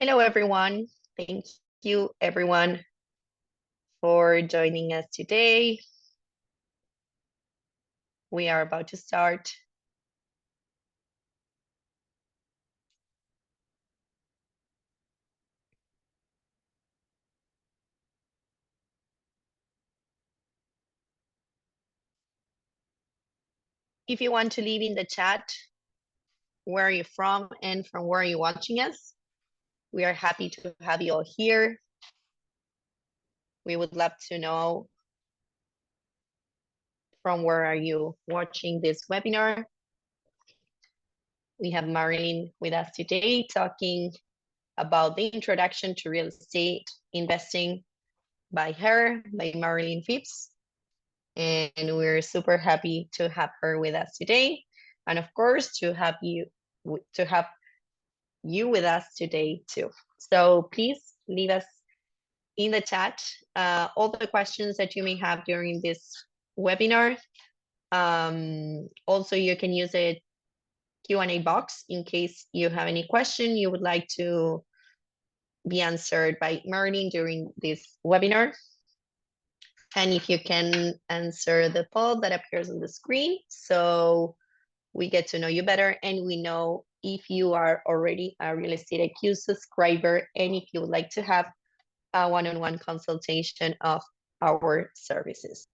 Hello, everyone. Thank you, everyone, for joining us today. We are about to start. If you want to leave in the chat where are you from and from where are you watching us, we are happy to have you all here. We would love to know from where are you watching this webinar. We have Marilyn with us today talking about the introduction to real estate investing by Marilyn Phipps. And we're super happy to have her with us today. And of course, to have you with us today too. So please leave us in the chat all the questions that you may have during this webinar. Also, you can use a Q&A box in case you have any question you would like to be answered by Marilyn during this webinar. And if you can answer the poll that appears on the screen, so we get to know you better and we know if you are already a Real Estate IQ subscriber and if you would like to have a one-on-one consultation of our services.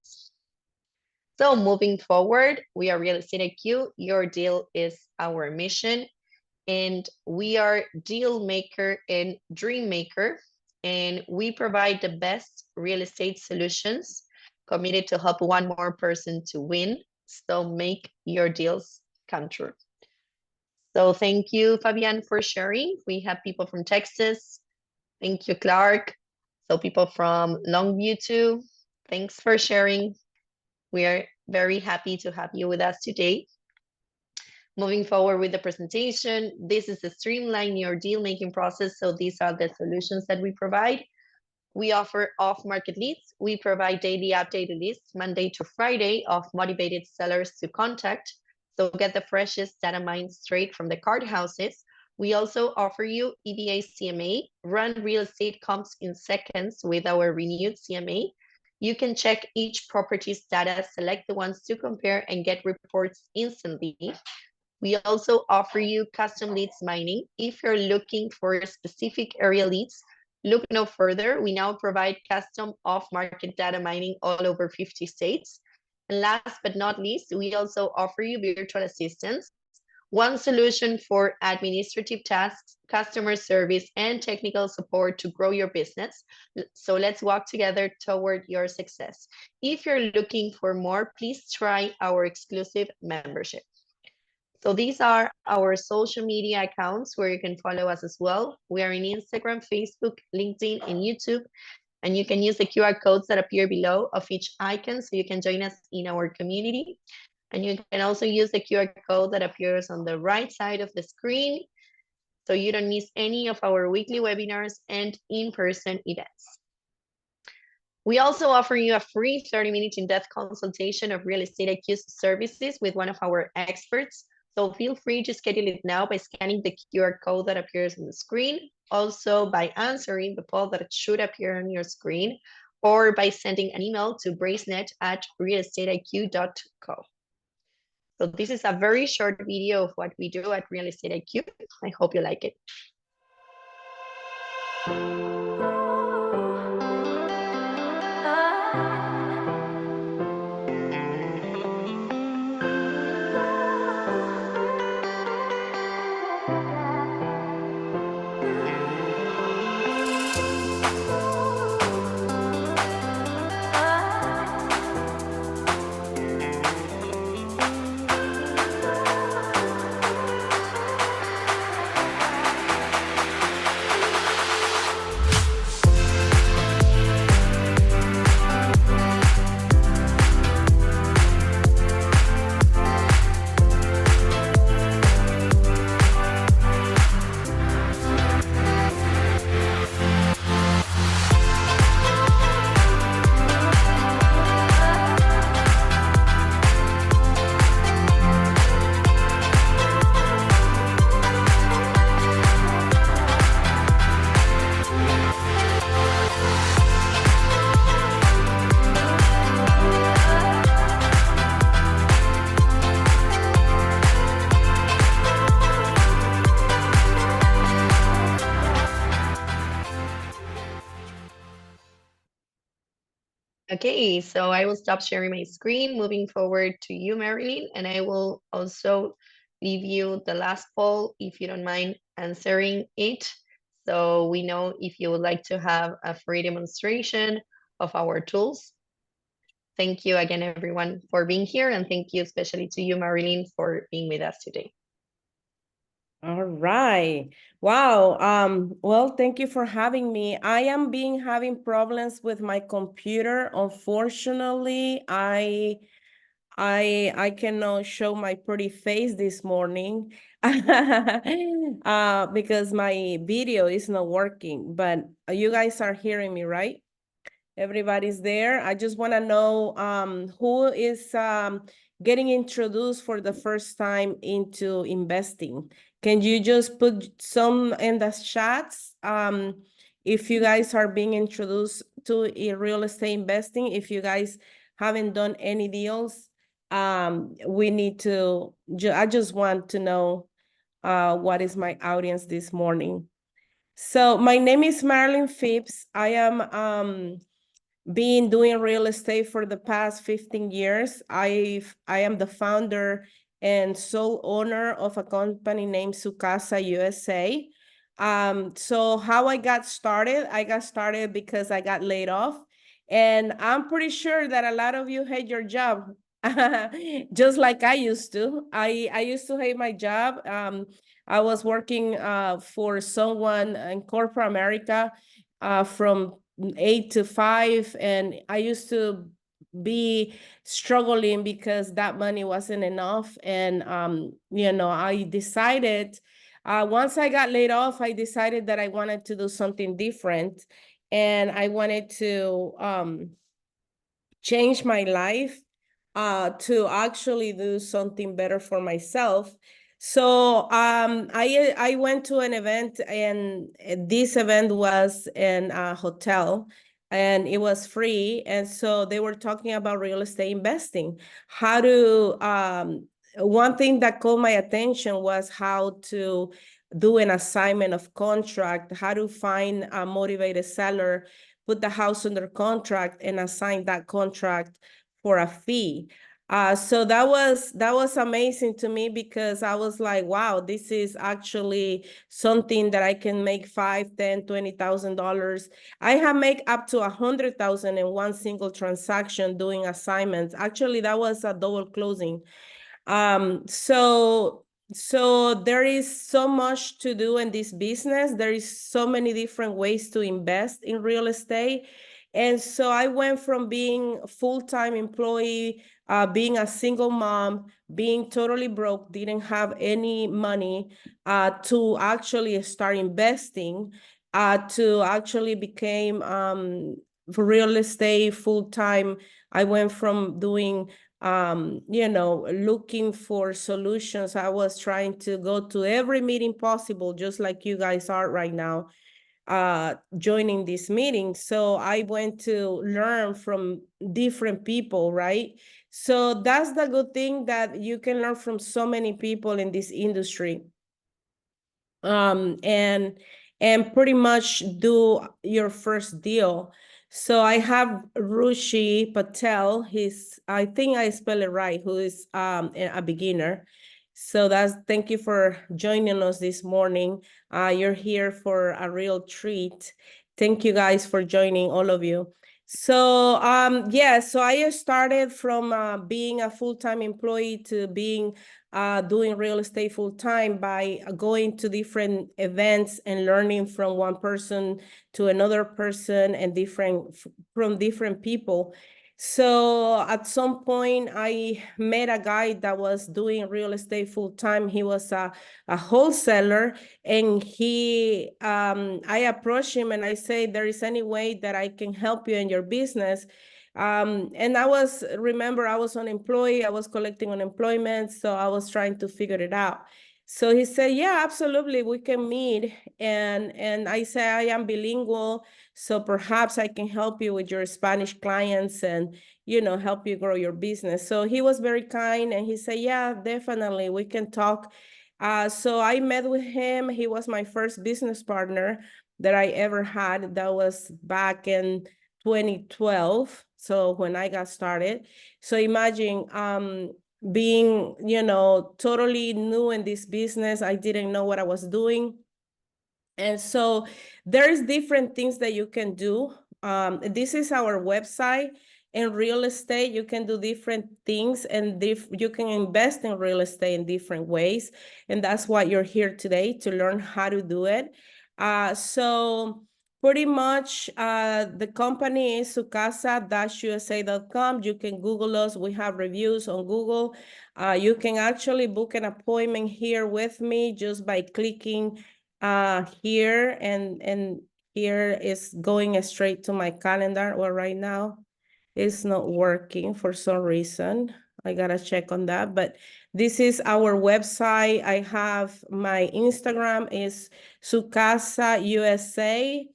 So moving forward, we are Real Estate IQ. Your deal is our mission. And we are deal maker and dream maker. And we provide the best real estate solutions, committed to help one more person to win. So make your deals come true. So thank you, Fabian, for sharing. We have people from Texas. Thank you, Clark. So people from Longview too. Thanks for sharing. We are very happy to have you with us today. Moving forward with the presentation, this is to streamline your deal-making process. So these are the solutions that we provide. We offer off-market leads. We provide daily updated lists, Monday to Friday, of motivated sellers to contact. So get the freshest data mined straight from the card houses. We also offer you EBA CMA, run real estate comps in seconds with our renewed CMA. You can check each property's data, select the ones to compare, and get reports instantly. We also offer you custom leads mining. If you're looking for specific area leads, look no further. We now provide custom off-market data mining all over 50 states. And last but not least, we also offer you virtual assistants. One solution for administrative tasks, customer service, and technical support to grow your business. So let's walk together toward your success. If you're looking for more, please try our exclusive membership. So these are our social media accounts where you can follow us as well. We are in Instagram, Facebook, LinkedIn, and YouTube. And you can use the QR codes that appear below of each icon so you can join us in our community. And you can also use the QR code that appears on the right side of the screen so you don't miss any of our weekly webinars and in-person events. We also offer you a free 30-minute in-depth consultation of Real Estate IQ services with one of our experts. So feel free to schedule it now by scanning the QR code that appears on the screen, also by answering the poll that should appear on your screen, or by sending an email to bracenet@realestateiq.co. So this is a very short video of what we do at Real Estate IQ. I hope you like it. Okay, so I will stop sharing my screen, moving forward to you, Marilyn, and I will also leave you the last poll if you don't mind answering it. So we know if you would like to have a free demonstration of our tools. Thank you again, everyone, for being here, and thank you especially to you, Marilyn, for being with us today. All right. Wow. Well, thank you for having me. I am having problems with my computer. Unfortunately, I cannot show my pretty face this morning because my video is not working, but you guys are hearing me, right? Everybody's there. I just want to know who is getting introduced for the first time into investing. Can you just put some in the chats if you guys are being introduced to real estate investing? If you guys haven't done any deals, we need to, I just want to know what is my audience this morning. So my name is Marilyn Phipps. I am been doing real estate for the past 15 years. I am the founder and sole owner of a company named Sukasa USA. So how I got started because I got laid off. And I'm pretty sure that a lot of you hate your job. Just like I used to. I used to hate my job. I was working for someone in corporate America from 8 to 5, and I used to be struggling because that money wasn't enough. And I decided once I got laid off, I decided that I wanted to do something different, and I wanted to change my life to actually do something better for myself. So I went to an event, and this event was in a hotel, and it was free. And so they were talking about real estate investing. How to one thing that caught my attention was how to do an assignment of contract, how to find a motivated seller, put the house under contract, and assign that contract for a fee. So that was amazing to me, because I was like, wow, this is actually something that I can make $5, $10, $20,000. I have made up to 100,000 in one single transaction doing assignments. Actually, that was a double closing. So there is so much to do in this business. There is so many different ways to invest in real estate. And so I went from being a full-time employee, being a single mom, being totally broke, didn't have any money, to actually start investing, to actually became for real estate full-time. I went from doing looking for solutions. I was trying to go to every meeting possible, just like you guys are right now, joining this meeting. So I went to learn from different people, right? So that's the good thing, that you can learn from so many people in this industry. And pretty much do your first deal. So I have Rushi Patel. I think I spell it right, who is a beginner. So thank you for joining us this morning. You're here for a real treat. Thank you guys for joining, all of you. So so I started from being a full-time employee to being doing real estate full time by going to different events and learning from one person to another person, and from different people. So at some point, I met a guy that was doing real estate full time. He was a wholesaler, and I approached him and I say, there is any way that I can help you in your business? And remember, I was unemployed. I was collecting unemployment. So I was trying to figure it out. So he said, yeah, absolutely, we can meet. And I said, I am bilingual, so perhaps I can help you with your Spanish clients and, help you grow your business. So he was very kind, and he said, yeah, definitely, we can talk. So I met with him. He was my first business partner that I ever had. That was back in 2012. So when I got started, so imagine being, you know, totally new in this business. I didn't know what I was doing. And so there's different things that you can do. This is our website. In real estate, you can do different things, and you can invest in real estate in different ways. And that's why you're here today, to learn how to do it. So pretty much the company is sucasa-usa.com. You can Google us. We have reviews on Google. You can actually book an appointment here with me just by clicking here, and here is going straight to my calendar. Well, right now it's not working for some reason. I gotta check on that, but this is our website. I have my Instagram is Sucasa USA.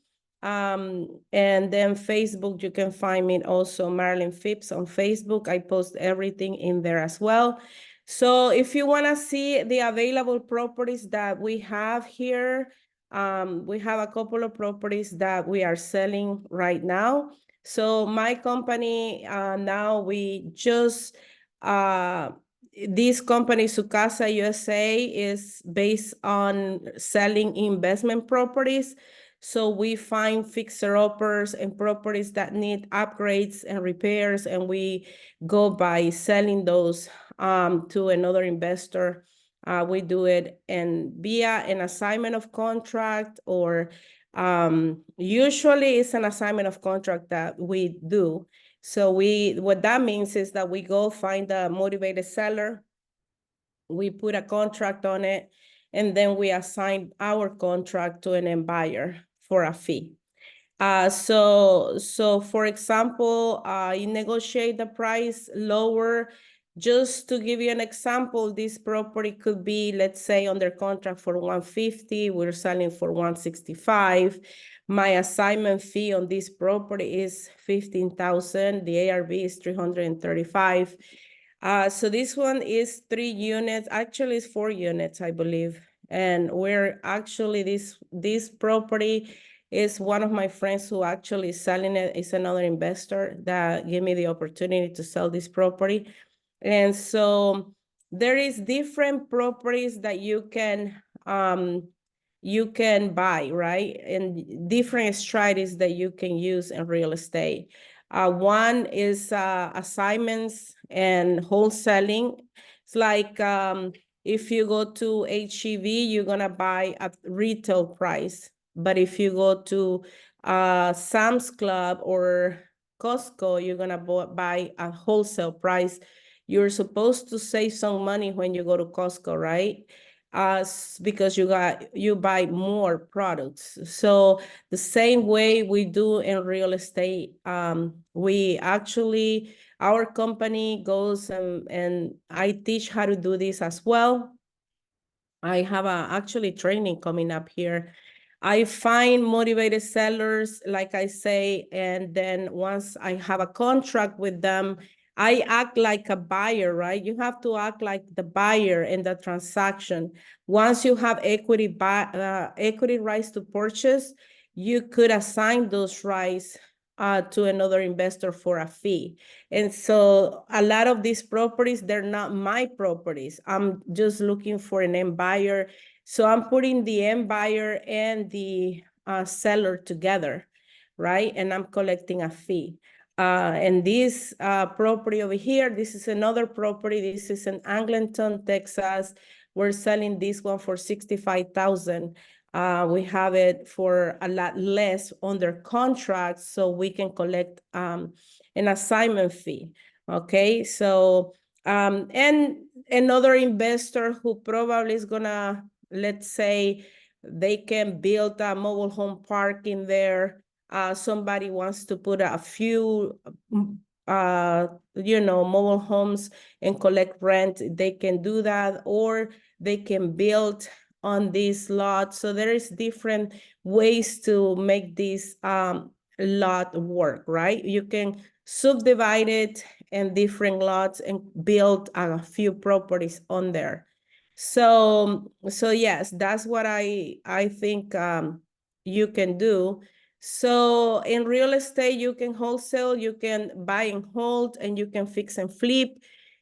And then Facebook, you can find me also, Marilyn Phipps on Facebook. I post everything in there as well. So if you want to see the available properties that we have here, we have a couple of properties that we are selling right now. So my company, now we just, this company, Sucasa USA, is based on selling investment properties. So we find fixer-uppers and properties that need upgrades and repairs, and we go by selling those to another investor. We do it via an assignment of contract, or usually it's an assignment of contract that we do. So what that means is that we go find a motivated seller, we put a contract on it, and then we assign our contract to an end buyer for a fee. So for example, you negotiate the price lower. Just to give you an example, this property could be, let's say, under contract for 150, we're selling for 165. My assignment fee on this property is 15,000. The ARV is 335. So this one is 3 units. Actually, it's 4 units, I believe. And we're actually, this property is one of my friends who actually is selling it. It's another investor that gave me the opportunity to sell this property. And so there is different properties that you can buy, right? And different strategies that you can use in real estate. One is assignments and wholesaling. It's like if you go to HEV, you're gonna buy at retail price. But if you go to Sam's Club or Costco, you're gonna buy at wholesale price. You're supposed to save some money when you go to Costco, right? Because you buy more products. So the same way we do in real estate, we actually, our company goes and I teach how to do this as well. I have actually training coming up here. I find motivated sellers, like I say, and then once I have a contract with them, I act like a buyer, right? You have to act like the buyer in the transaction. Once you have equity rights to purchase, you could assign those rights to another investor for a fee. And so a lot of these properties, they're not my properties. I'm just looking for an end buyer. So I'm putting the end buyer and the seller together, right? And I'm collecting a fee. And this property over here, this is another property. This is in Angleton, Texas. We're selling this one for $65,000. We have it for a lot less under contract, so we can collect an assignment fee. Okay, so and another investor who probably is gonna, let's say, they can build a mobile home park in there. Somebody wants to put a few mobile homes and collect rent, they can do that, or they can build on this lot. So there is different ways to make this lot work, right? You can subdivide it in different lots and build a few properties on there. So yes, that's what I think you can do. So in real estate, you can wholesale, you can buy and hold, and you can fix and flip.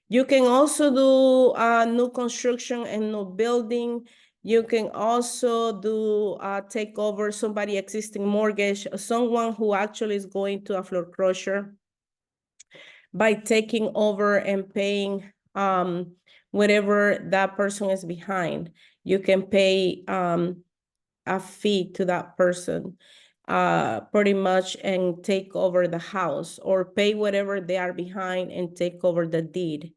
You can also do new construction and new building. You can also do take over somebody existing mortgage, someone who actually is going to a foreclosure by taking over and paying whatever that person is behind. You can pay a fee to that person pretty much and take over the house, or pay whatever they are behind and take over the deed.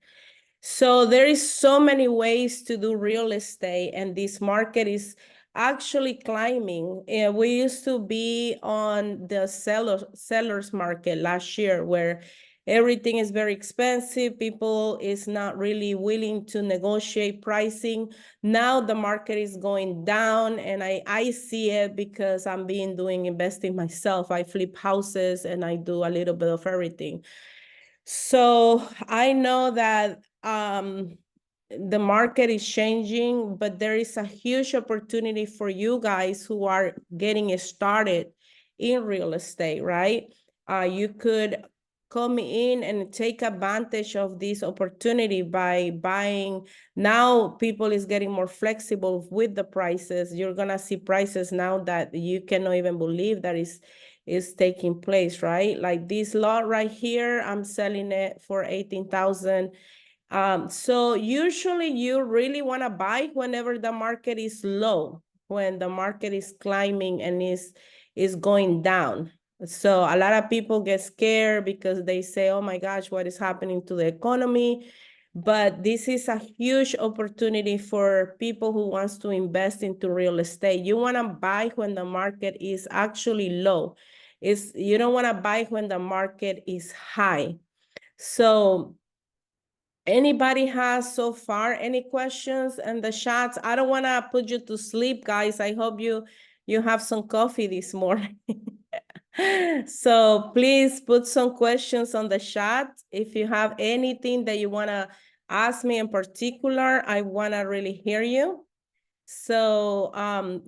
So there is so many ways to do real estate, and this market is actually climbing. We used to be on the sellers market last year, where everything is very expensive. People is not really willing to negotiate pricing. Now the market is going down, and I see it because I'm doing investing myself. I flip houses and I do a little bit of everything. So I know that the market is changing, but there is a huge opportunity for you guys who are getting started in real estate, right? You could come in and take advantage of this opportunity by buying. Now people is getting more flexible with the prices. You're gonna see prices now that you cannot even believe that is taking place, right? Like this lot right here, I'm selling it for 18,000. So usually you really want to buy whenever the market is low, when the market is climbing and is going down. So a lot of people get scared because they say, oh my gosh, what is happening to the economy? But this is a huge opportunity for people who wants to invest into real estate. You want to buy when the market is actually low. You don't want to buy when the market is high. So anybody has so far any questions in the chats? I don't want to put you to sleep, guys. I hope you have some coffee this morning. So please put some questions on the chat. If you have anything that you want to ask me in particular, I want to really hear you. So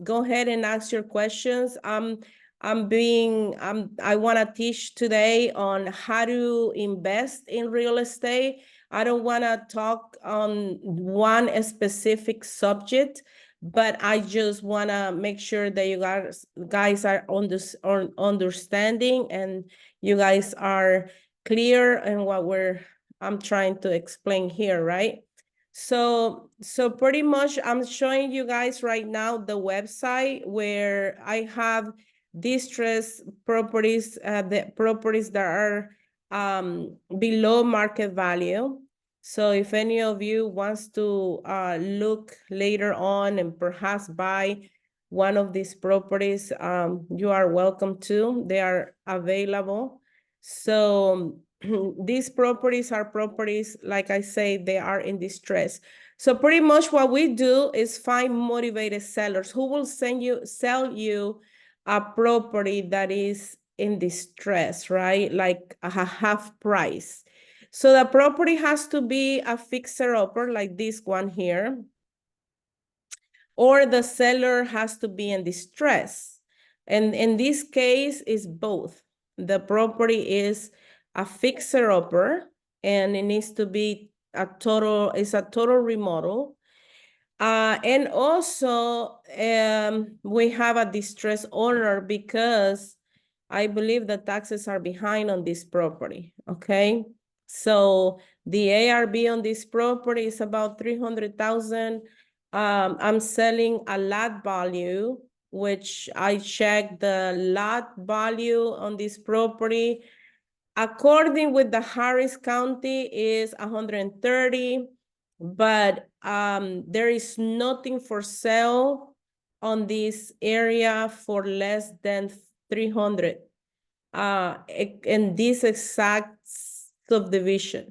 go ahead and ask your questions. I want to teach today on how to invest in real estate. I don't want to talk on one specific subject, but I just want to make sure that you guys are understanding, and you guys are clear in what I'm trying to explain here, right? So pretty much I'm showing you guys right now the website where I have distressed properties, the properties that are below market value. So if any of you wants to look later on and perhaps buy one of these properties, you are welcome to. They are available. So these properties are properties, like I say, they are in distress. So pretty much what we do is find motivated sellers who will sell you a property that is in distress, right? Like a half price. So the property has to be a fixer-upper like this one here, or the seller has to be in distress. And in this case, is both. The property is a fixer-upper, and it needs to be a total remodel. And also, we have a distressed owner because I believe the taxes are behind on this property, okay? So the ARV on this property is about 300,000. I'm selling a lot value, which I checked the lot value on this property. According with the Harris County is 130, but there is nothing for sale on this area for less than 300 in this exact subdivision.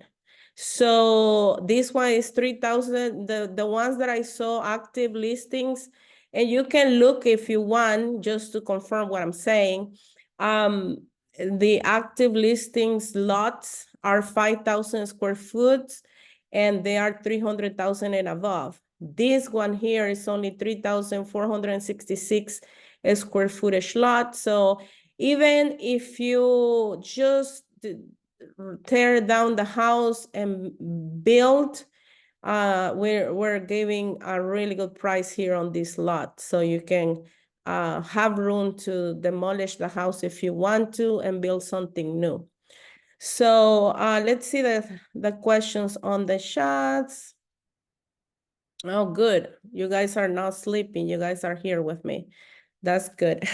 So this one is 3,000. The ones that I saw active listings, and you can look if you want, just to confirm what I'm saying. The active listings lots are 5,000 square foot, and they are 300,000 and above. This one here is only 3,466 square footage lot. So Even if you just tear down the house and build, we're giving a really good price here on this lot. So you can have room to demolish the house if you want to and build something new. So let's see the questions on the chats. Oh, good. You guys are not sleeping. You guys are here with me. That's good.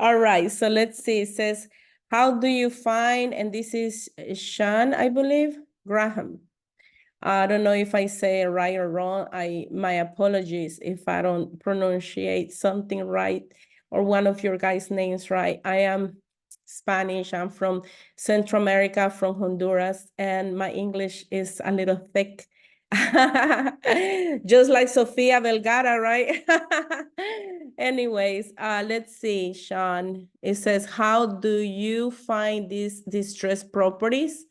All right. So let's see. It says, how do you find, and this is Sean, I believe, Graham. I don't know if I say it right or wrong. My apologies if I don't pronunciate something right or one of your guys' names right. I am Spanish. I'm from Central America, from Honduras, and my English is a little thick. Just like Sofia Vergara, right? Anyways, let's see, Sean. It says, how do you find these distressed properties?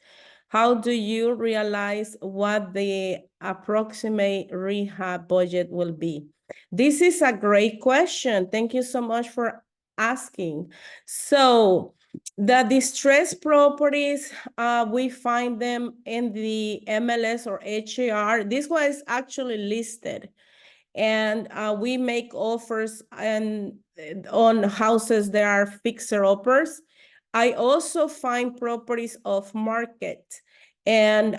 How do you realize what the approximate rehab budget will be? This is a great question. Thank you so much for asking. So the distressed properties, we find them in the MLS or HAR. This was actually listed, and we make offers on houses that are fixer-uppers. I also find properties off market, and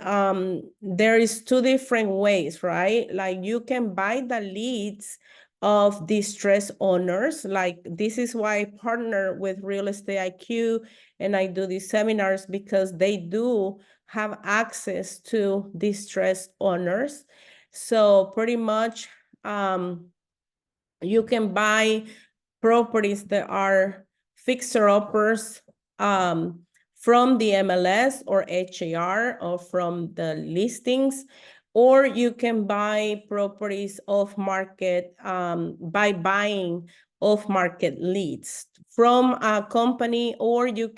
there is two different ways, right? Like you can buy the leads of distressed owners. Like this is why I partner with Real Estate IQ, and I do these seminars because they do have access to distressed owners. So pretty much you can buy properties that are fixer-uppers from the MLS or HAR or from the listings, or you can buy properties off market by buying off market leads from a company, or you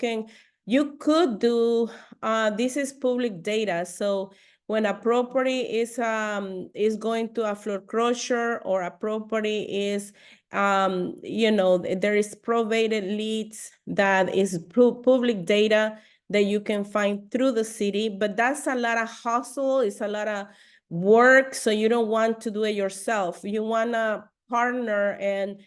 could do this is public data. So when a property is going to a foreclosure, or a property is there is prorated leads, that is public data that you can find through the city, but that's a lot of hustle. It's a lot of work. So you don't want to do it yourself. You want to partner and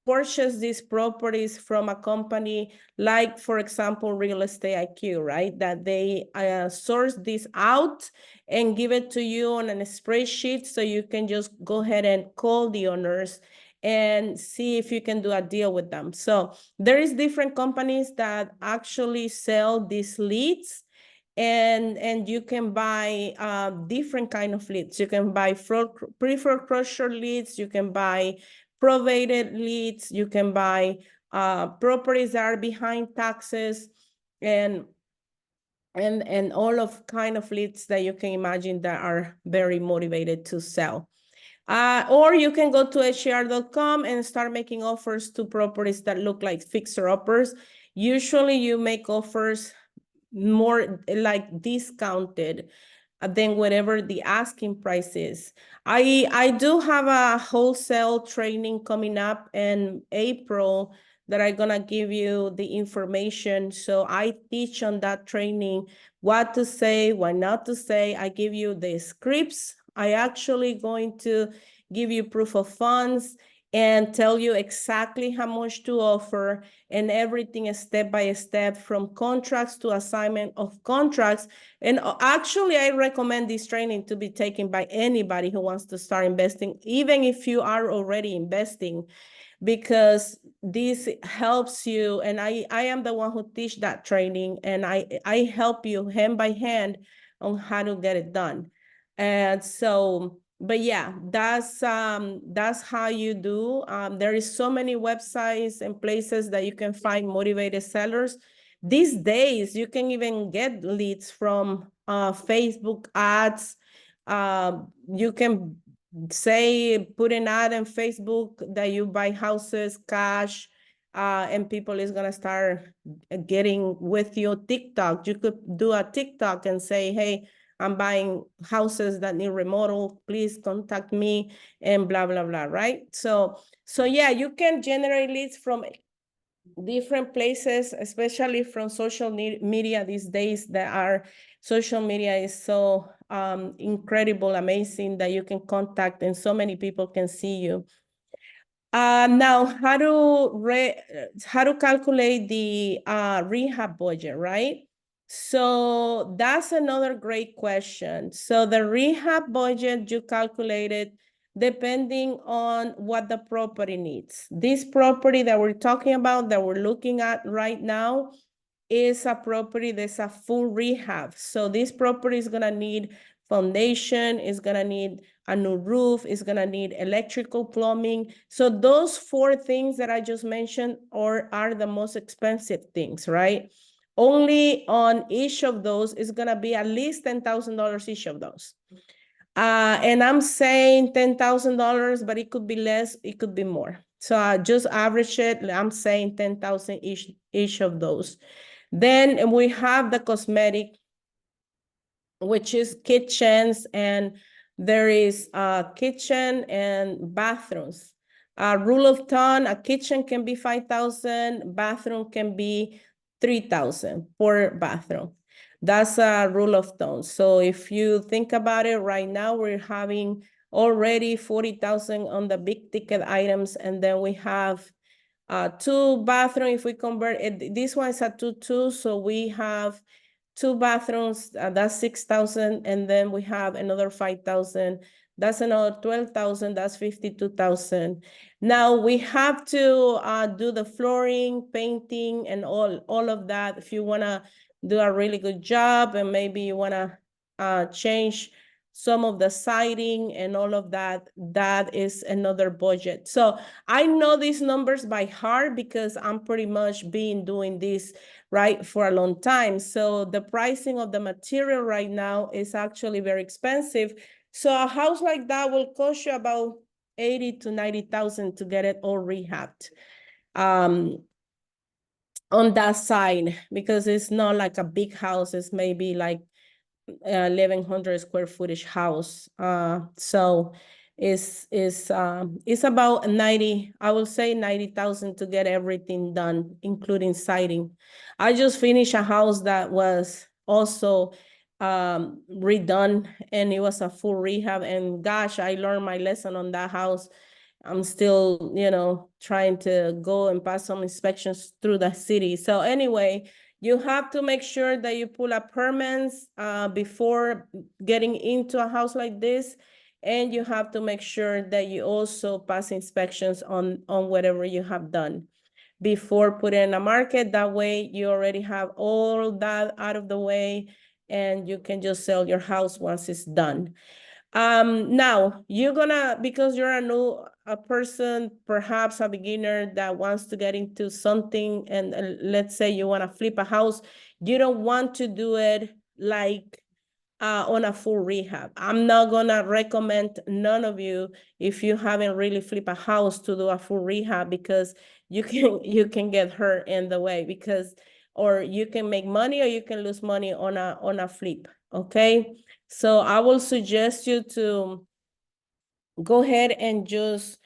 purchase these properties from a company like, for example, Real Estate IQ, right? That they source this out and give it to you on a spreadsheet, so you can just go ahead and call the owners and see if you can do a deal with them. So there is different companies that actually sell these leads, and you can buy different kind of leads. You can buy pre-foreclosure leads, you can buy prorated leads, you can buy properties that are behind taxes, and all of kind of leads that you can imagine that are very motivated to sell. Or you can go to HCR.com and start making offers to properties that look like fixer-uppers. Usually you make offers more like discounted than whatever the asking price is. I do have a wholesale training coming up in April that I'm gonna give you the information. So I teach on that training what to say, what not to say. I give you the scripts. I actually going to give you proof of funds and tell you exactly how much to offer, and everything step by step, from contracts to assignment of contracts. And actually, I recommend this training to be taken by anybody who wants to start investing, even if you are already investing, because this helps you. And I am the one who teach that training, and I help you hand by hand on how to get it done. And so, but yeah, that's how you do. There is so many websites and places that you can find motivated sellers. These days, you can even get leads from Facebook ads. You can put an ad on Facebook that you buy houses cash, and people is gonna start getting with your TikTok. You could do a TikTok and say, hey, I'm buying houses that need remodel, please contact me, and blah, blah, blah, right? So yeah, you can generate leads from different places, especially from social media these days. Social media is so incredible, amazing, that you can contact and so many people can see you. Now, how to calculate the rehab budget, right? So that's another great question. So the rehab budget you calculated depending on what the property needs. This property that we're talking about, that we're looking at right now, is a property that's a full rehab. So this property is gonna need foundation, is gonna need a new roof, is gonna need electrical, plumbing. So those four things that I just mentioned are the most expensive things, right? Only on each of those is gonna be at least $10,000 each of those. And I'm saying $10,000, but it could be less, it could be more. So I just average it. I'm saying 10,000 each of those. Then we have the cosmetic, which is kitchens, and there is a kitchen and bathrooms. A rule of thumb, a kitchen can be 5,000, bathroom can be 3,000 per bathroom. That's a rule of thumb. So if you think about it right now, we're having already 40,000 on the big ticket items, and then we have two bathroom. If we convert it, this one is a 2-2, so we have two bathrooms, that's 6,000, and then we have another 5,000. That's another 12,000. That's 52,000. Now we have to do the flooring, painting, and all of that. If you wanna do a really good job, and maybe you wanna change some of the siding and all of that, that is another budget. So I know these numbers by heart because I'm pretty much been doing this, right, for a long time. So the pricing of the material right now is actually very expensive. So a house like that will cost you about 80 to 90,000 to get it all rehabbed. On that side, because it's not like a big house, it's maybe like 1,100 square footage house. So it's about 90, I will say 90,000 to get everything done, including siding. I just finished a house that was also redone, and it was a full rehab, and gosh, I learned my lesson on that house. I'm still, trying to go and pass some inspections through the city. So anyway, you have to make sure that you pull up permits before getting into a house like this. And you have to make sure that you also pass inspections on whatever you have done before putting in a market. That way you already have all that out of the way, and you can just sell your house once it's done. Now you're gonna, because you're a person, perhaps a beginner that wants to get into something, and let's say you want to flip a house, you don't want to do it like on a full rehab. I'm not gonna recommend none of you, if you haven't really flipped a house, to do a full rehab, because you can get hurt in the way, because or you can make money or you can lose money on a flip. Okay, so I will suggest you to go ahead and just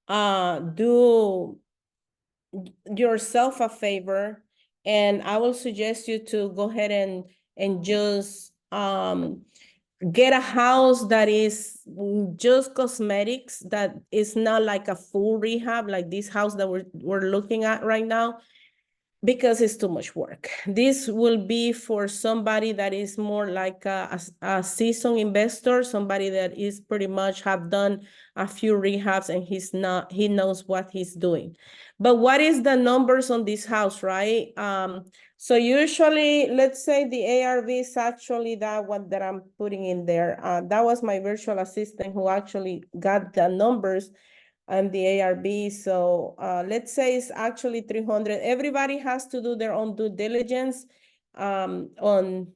do yourself a favor, and I will suggest you to go ahead and just get a house that is just cosmetics, that is not like a full rehab, like this house that we're looking at right now, because it's too much work. This will be for somebody that is more like a seasoned investor, somebody that is pretty much have done a few rehabs, and he knows what he's doing. But what is the numbers on this house, right? So usually, let's say the ARV is actually that one that I'm putting in there. That was my virtual assistant who actually got the numbers and the ARB. So let's say it's actually 300. Everybody has to do their own due diligence on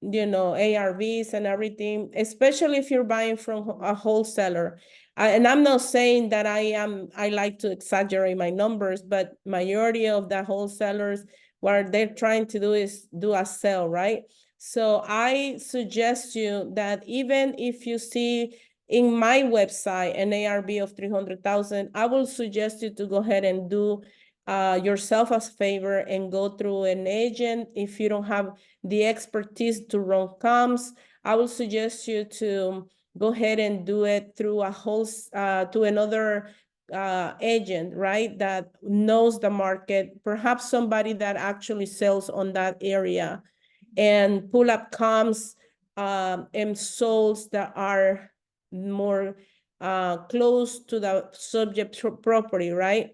ARVs and everything, especially if you're buying from a wholesaler. And I'm not saying that I like to exaggerate my numbers, but majority of the wholesalers, what they're trying to do is do a sale, right? So I suggest you that even if you see in my website an ARB of 300,000, I will suggest you to go ahead and do yourself a favor and go through an agent. If you don't have the expertise to run comps, I will suggest you to go ahead and do it through to another agent, right? That knows the market, perhaps somebody that actually sells on that area, and pull up comps and souls that are more close to the subject property, right?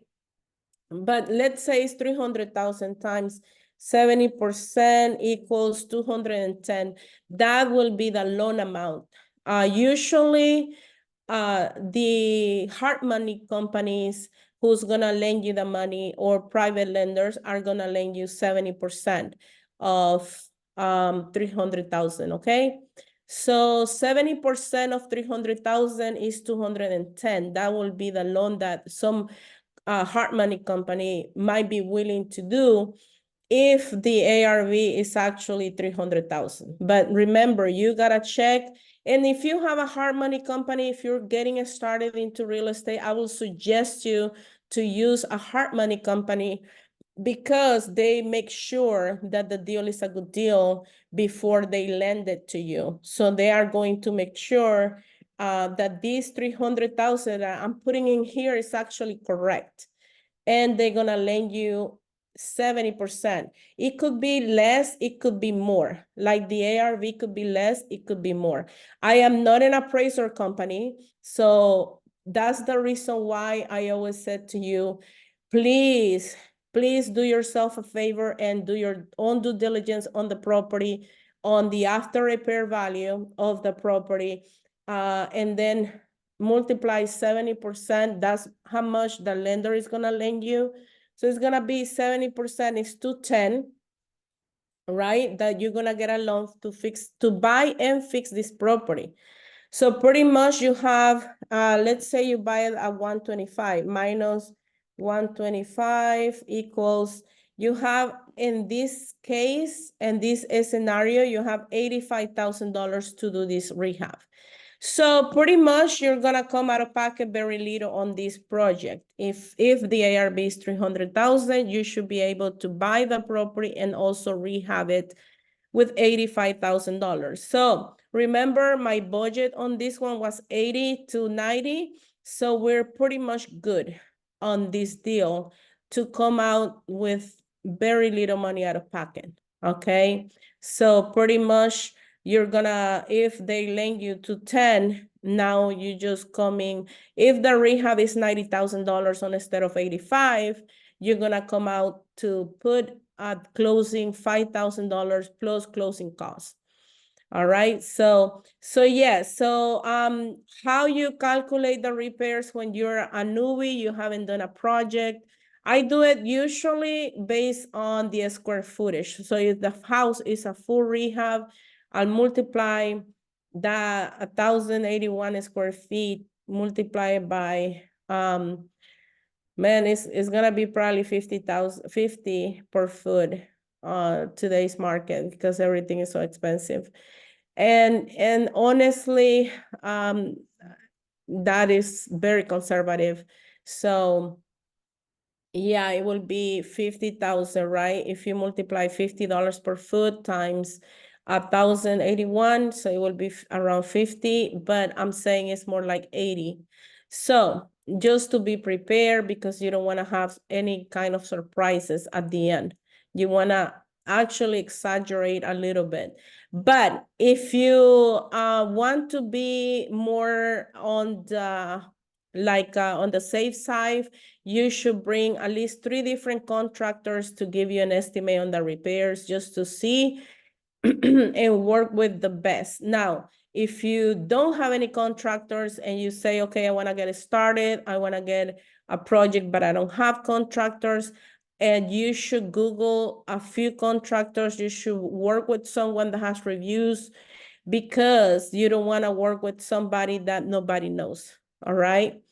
But let's say it's 300,000 times 70% equals 210. That will be the loan amount. Usually, the hard money companies who's gonna lend you the money, or private lenders, are gonna lend you 70% of 300,000, okay? So 70% of 300,000 is 210. That will be the loan that some hard money company might be willing to do if the ARV is actually 300,000. But remember, you gotta check. And if you have a hard money company, if you're getting started into real estate, I will suggest you to use a hard money company, because they make sure that the deal is a good deal before they lend it to you. So they are going to make sure that these 300,000 that I'm putting in here is actually correct. And they're gonna lend you 70%. It could be less, it could be more. Like the ARV could be less, it could be more. I am not an appraiser company, so that's the reason why I always said to you, please do yourself a favor and do your own due diligence on the property, on the after repair value of the property, and then multiply 70%. That's how much the lender is gonna lend you. So it's gonna be 70% is 210, right? That you're gonna get a loan to buy and fix this property. So pretty much you have, let's say you buy it at 125 minus 125 equals, you have, in this case, in this scenario, you have $85,000 to do this rehab. So pretty much you're gonna come out of pocket very little on this project. If the ARB is 300,000, you should be able to buy the property and also rehab it with $85,000. So remember, my budget on this one was 80 to 90. So we're pretty much good on this deal to come out with very little money out of pocket, okay? So pretty much you're gonna, if they lend you to 10, now you just coming, if the rehab is $90,000 on instead of 85, you're gonna come out to put at closing $5,000 plus closing costs. All right, so yes, so how you calculate the repairs when you're a newbie, you haven't done a project. I do it usually based on the square footage. So if the house is a full rehab, I'll multiply that 1,081 square feet, multiply it by man, it's gonna be probably 50 per foot today's market, because everything is so expensive. And honestly, that is very conservative. So yeah, it will be 50,000, right? If you multiply $50 per foot times 1,081, so it will be around 50, but I'm saying it's more like 80. So just to be prepared, because you don't want to have any kind of surprises at the end. You want to actually exaggerate a little bit. But if you want to be more on the on the safe side, you should bring at least 3 different contractors to give you an estimate on the repairs, just to see and work with the best. Now, if you don't have any contractors and you say, okay, I want to get it started, I want to get a project, but I don't have contractors, and you should Google a few contractors, you should work with someone that has reviews, because you don't want to work with somebody that nobody knows. All right.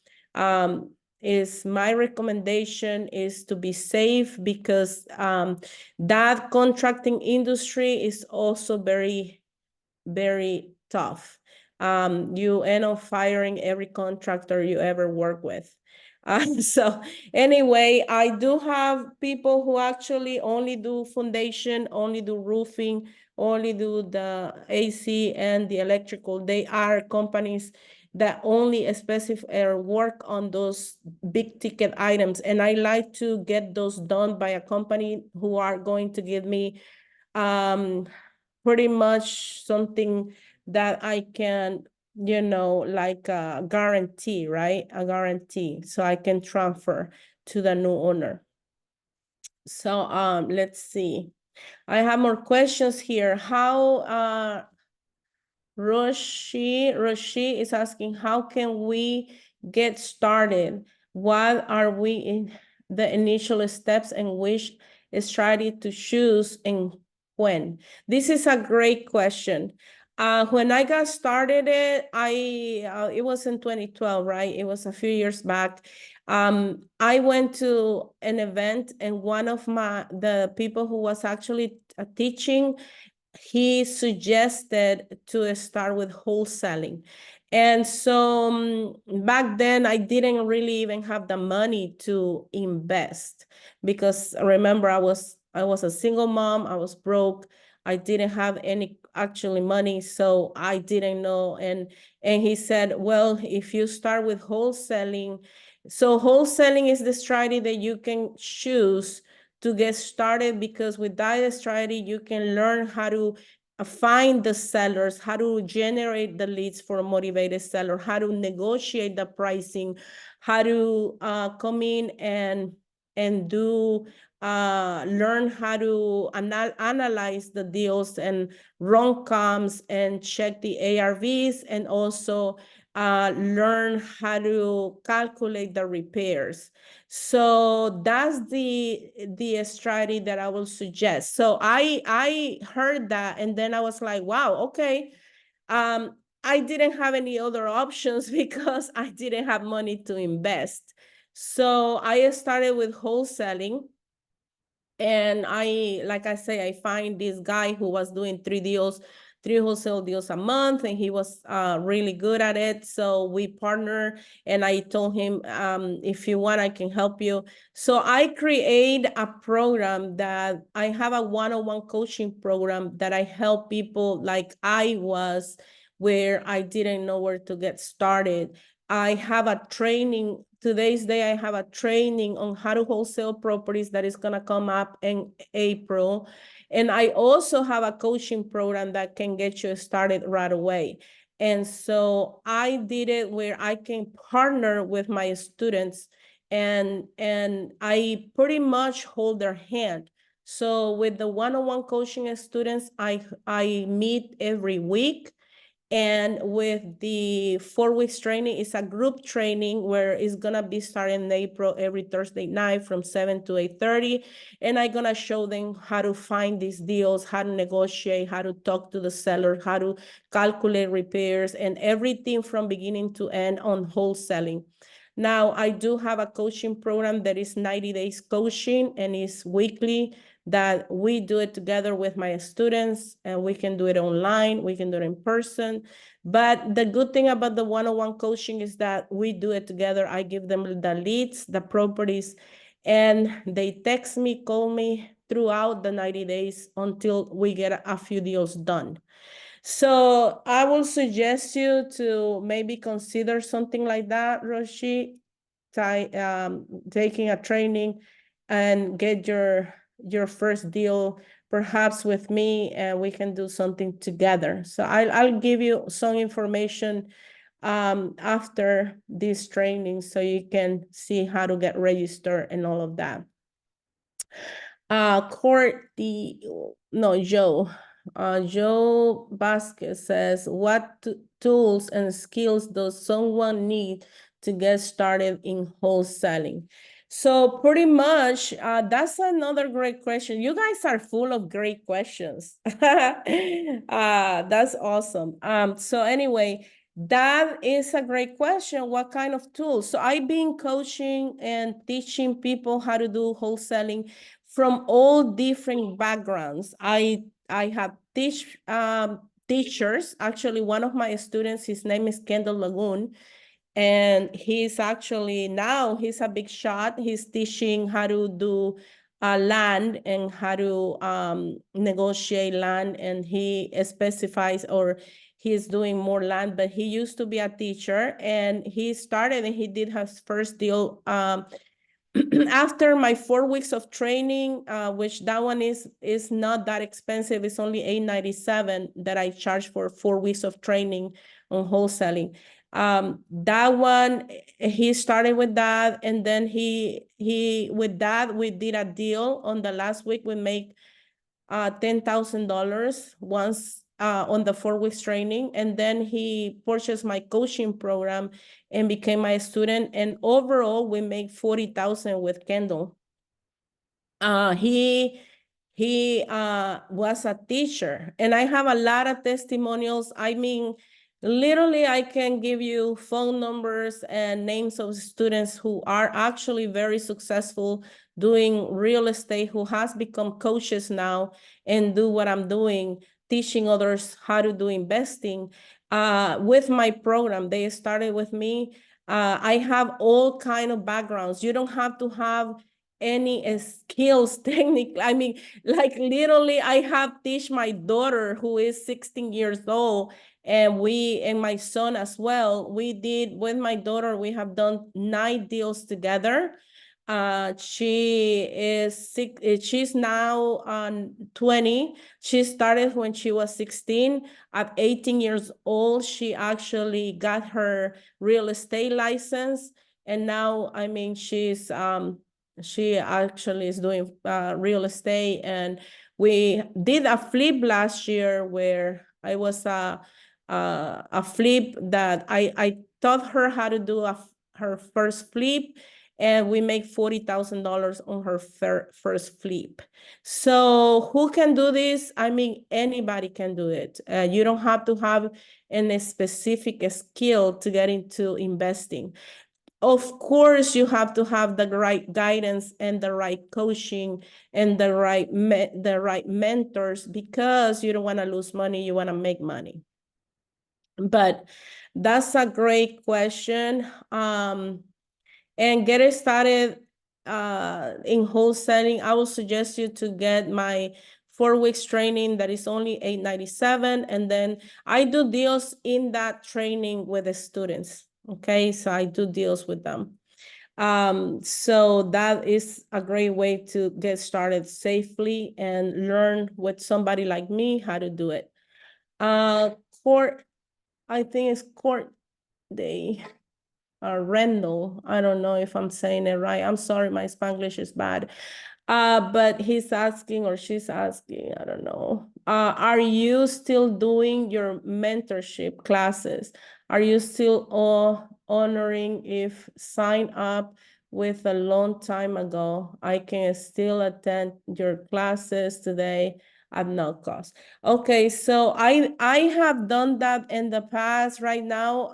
Is my recommendation is to be safe, because that contracting industry is also very, very tough. you end up firing every contractor you ever work with. So anyway, I do have people who actually only do foundation, only do roofing, only do the AC and the electrical. They are companies that only specify or work on those big ticket items. And I like to get those done by a company who are going to give me pretty much something that I can, like a guarantee, right? A guarantee, so I can transfer to the new owner. So let's see. I have more questions here. How Roshi is asking, how can we get started? What are we in the initial steps and which strategy to choose and when? This is a great question. When I got started it was in 2012, right? It was a few years back. I went to an event and one of the people who was actually teaching, he suggested to start with wholesaling. And so back then I didn't really even have the money to invest, because remember I was a single mom, I was broke, I didn't have any actually money, so I didn't know. And he said, well, if you start with wholesaling, so wholesaling is the strategy that you can choose to get started, because with that strategy, you can learn how to find the sellers, how to generate the leads for a motivated seller, how to negotiate the pricing, how to come in and do learn how to analyze the deals and run comps and check the ARVs, and also learn how to calculate the repairs. So that's the strategy that I will suggest. So I heard that, and then I was like, wow, okay. I didn't have any other options because I didn't have money to invest. So I started with wholesaling. And like I say, I find this guy who was doing three wholesale deals a month, and he was really good at it. So we partnered, and I told him, if you want, I can help you. So I create a program that I have a one-on-one coaching program that I help people like I was, where I didn't know where to get started. I have a training. Today's day, I have a training on how to wholesale properties that is going to come up in April. And I also have a coaching program that can get you started right away. And so I did it where I can partner with my students, and I pretty much hold their hand. So with the one-on-one coaching students, I meet every week. And with the 4 weeks training, it's a group training where it's gonna be starting in April every Thursday night from 7 to 8:30. And I'm gonna show them how to find these deals, how to negotiate, how to talk to the seller, how to calculate repairs, and everything from beginning to end on wholesaling. Now, I do have a coaching program that is 90 days coaching, and is weekly, that we do it together with my students, and we can do it online, we can do it in person. But the good thing about the one-on-one coaching is that we do it together. I give them the leads, the properties, and they text me, call me throughout the 90 days until we get a few deals done. So I will suggest you to maybe consider something like that, Roshi, taking a training and get your first deal perhaps with me, and we can do something together. So I'll give you some information after this training, so you can see how to get registered and all of that. Joe Vasquez says, what tools and skills does someone need to get started in wholesaling? So pretty much, that's another great question. You guys are full of great questions. That's awesome. So anyway, that is a great question. What kind of tools? So I've been coaching and teaching people how to do wholesaling from all different backgrounds. I have teachers. Actually, one of my students, his name is Kendall Lagoon, and he's actually now he's a big shot. He's teaching how to do land and how to negotiate land, and he specifies, or he's doing more land, but he used to be a teacher, and he started and he did his first deal after my 4 weeks of training, which that one is not that expensive. It's only $8.97 that I charge for 4 weeks of training on wholesaling. That one, he started with that, and then he with that we did a deal on the last week. We made $10,000 once on the 4 weeks training, and then he purchased my coaching program and became my student. And overall, we make 40,000 with Kendall. He was a teacher, and I have a lot of testimonials. I mean, literally, I can give you phone numbers and names of students who are actually very successful doing real estate, who has become coaches now and do what I'm doing, teaching others how to do investing. With my program, they started with me. I have all kind of backgrounds. You don't have to have any skills technically. I mean, like literally, I have teach my daughter who is 16 years old, and my son as well. We did with my daughter, we have done 9 deals together. She's now 20. She started when she was 16. At 18 years old, she actually got her real estate license. And now, I mean, she actually is doing real estate. And we did a flip last year where I was a flip that I taught her how to do her first flip, and we make $40,000 on her first flip. So who can do this? I mean, anybody can do it. You don't have to have any specific skill to get into investing. Of course, you have to have the right guidance and the right coaching and the right mentors, because you don't want to lose money, you want to make money. But that's a great question. And get it started in wholesaling, I will suggest you to get my 4 weeks training that is only $8.97. And then I do deals in that training with the students. Okay, so I do deals with them. So that is a great way to get started safely and learn with somebody like me how to do it. Court, I think it's Court Day. Rendell. I don't know if I'm saying it right. I'm sorry, my Spanglish is bad. But he's asking, or she's asking, I don't know. Are you still doing your mentorship classes? Are you still honoring if sign up with a long time ago? I can still attend your classes today at no cost. Okay, so I have done that in the past. Right now,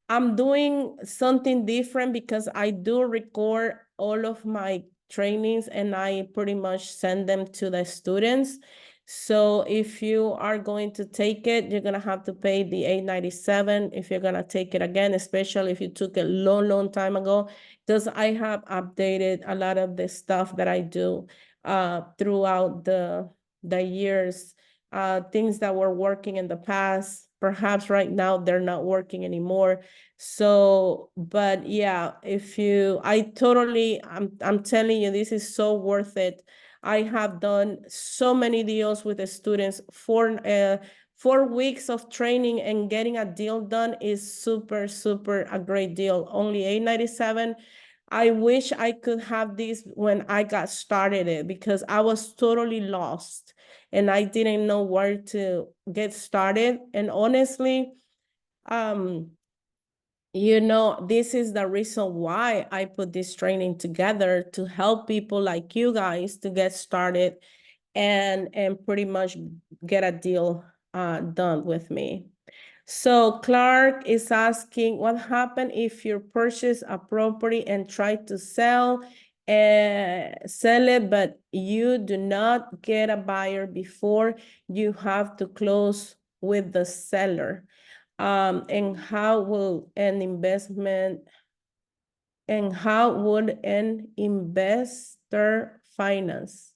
I'm doing something different because I do record all of my trainings and I pretty much send them to the students. So if you are going to take it, you're going to have to pay the $8.97 if you're going to take it again, especially if you took it long time ago, because I have updated a lot of the stuff that I do throughout the years. Things that were working in the past, perhaps right now they're not working anymore. So, but yeah, I'm telling you, this is so worth it. I have done so many deals with the students. 4 weeks of training and getting a deal done is super a great deal. Only $8.97. I wish I could have this when I got started it, because I was totally lost and I didn't know where to get started. And honestly, this is the reason why I put this training together, to help people like you guys to get started and pretty much get a deal done with me. So Clark is asking, what happened if you purchase a property and try to sell it, but you do not get a buyer before you have to close with the seller. And how will an investment, and how would an investor finance?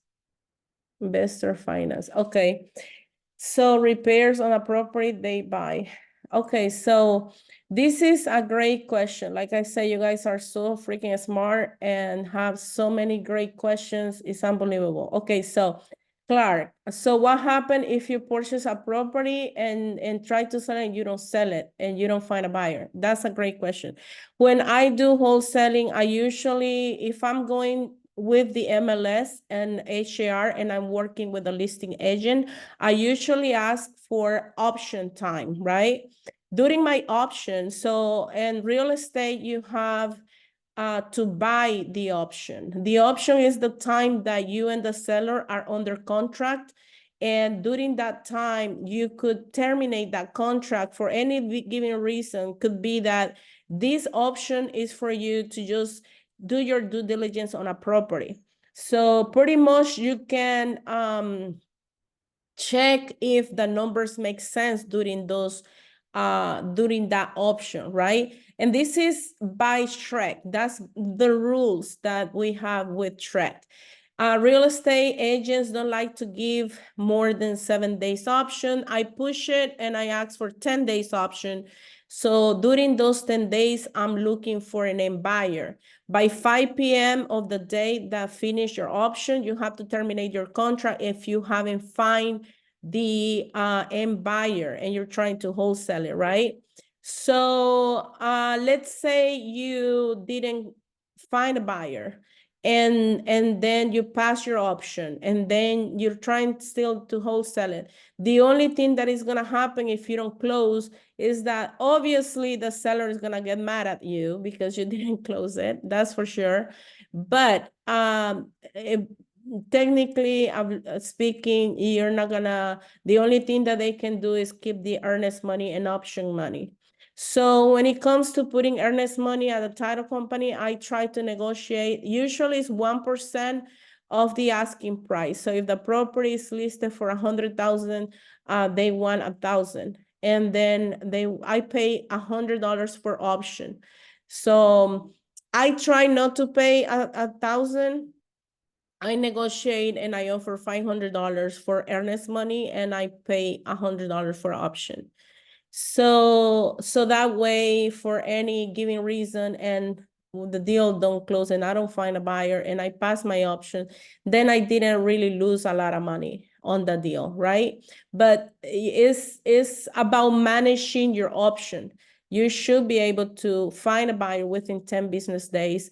Investor finance, okay. So repairs on a property they buy. Okay, so this is a great question. Like I said, you guys are so freaking smart and have so many great questions. It's unbelievable. Okay, so Clark, so what happened if you purchase a property and try to sell it and you don't sell it and you don't find a buyer? That's a great question. When I do wholesaling, I usually, if I'm going with the MLS and HAR and I'm working with a listing agent, I usually ask for option time, right? During my option, so in real estate, you have to buy the option. The option is the time that you and the seller are under contract. And during that time, you could terminate that contract for any given reason. Could be that this option is for you to just do your due diligence on a property. So pretty much you can check if the numbers make sense during those during that option, right? And this is by Shrek. That's the rules that we have with Shrek. Real estate agents don't like to give more than 7 days option. I push it and I ask for 10 days option. So during those 10 days, I'm looking for an end buyer. By 5 p.m. of the day that finish your option, you have to terminate your contract if you haven't find the end buyer and you're trying to wholesale it, right? So let's say you didn't find a buyer and then you pass your option and then you're trying still to wholesale it. The only thing that is going to happen if you don't close is that obviously the seller is going to get mad at you because you didn't close it. That's for sure. But technically speaking, you're not gonna, the only thing that they can do is keep the earnest money and option money. So when it comes to putting earnest money at a title company, I try to negotiate. Usually it's 1% of the asking price. So if the property is listed for 100,000, they want 1,000. And then I pay $100 for option. So I try not to pay 1,000. I negotiate and I offer $500 for earnest money and I pay $100 for option. So that way for any given reason and the deal don't close and I don't find a buyer and I pass my option, then I didn't really lose a lot of money on the deal, right? But it's about managing your option. You should be able to find a buyer within 10 business days.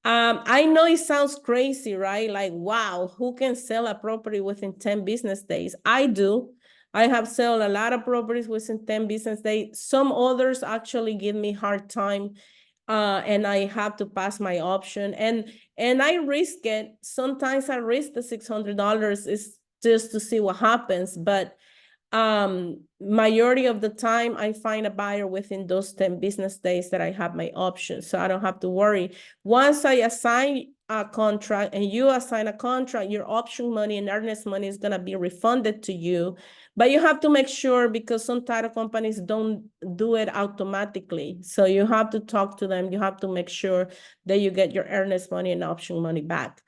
I know it sounds crazy, right? Like, wow, who can sell a property within 10 business days? I do. I have sold a lot of properties within 10 business days. Some others actually give me hard time, and I have to pass my option. And I risk it. Sometimes I risk the $600 is just to see what happens. But majority of the time I find a buyer within those 10 business days that I have my options, so I don't have to worry. Once I assign a contract and you assign a contract, your option money and earnest money is going to be refunded to you. But you have to make sure, because some title companies don't do it automatically, so you have to talk to them. You have to make sure that you get your earnest money and option money back.